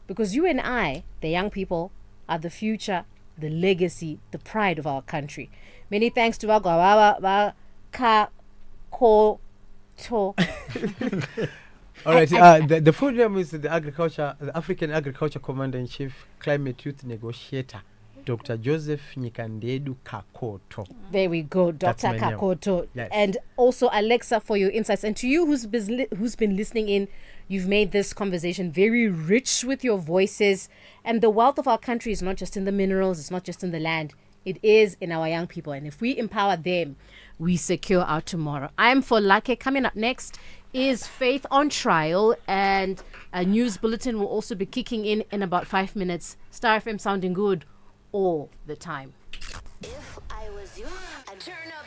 Speaker 1: Because you and I, the young people, are the future, the legacy, the pride of our country. Many thanks to our Gwawawa, Kakoto.
Speaker 4: All right. The full name is the African Agriculture Commander-in-Chief, Climate Youth Negotiator, Dr. Joseph Nyikandedu Kakoto.
Speaker 1: There we go, Dr. Kakoto.
Speaker 4: Yes.
Speaker 1: And also Alexa for your insights. And to you who's been listening in, you've made this conversation very rich with your voices. And the wealth of our country is not just in the minerals, it's not just in the land. It is in our young people. And if we empower them, we secure our tomorrow. I'm for Lake. Coming up next is Faith on Trial, and a news bulletin will also be kicking in about 5 minutes. Star FM sounding good all the time.
Speaker 5: If I was you, I'd turn up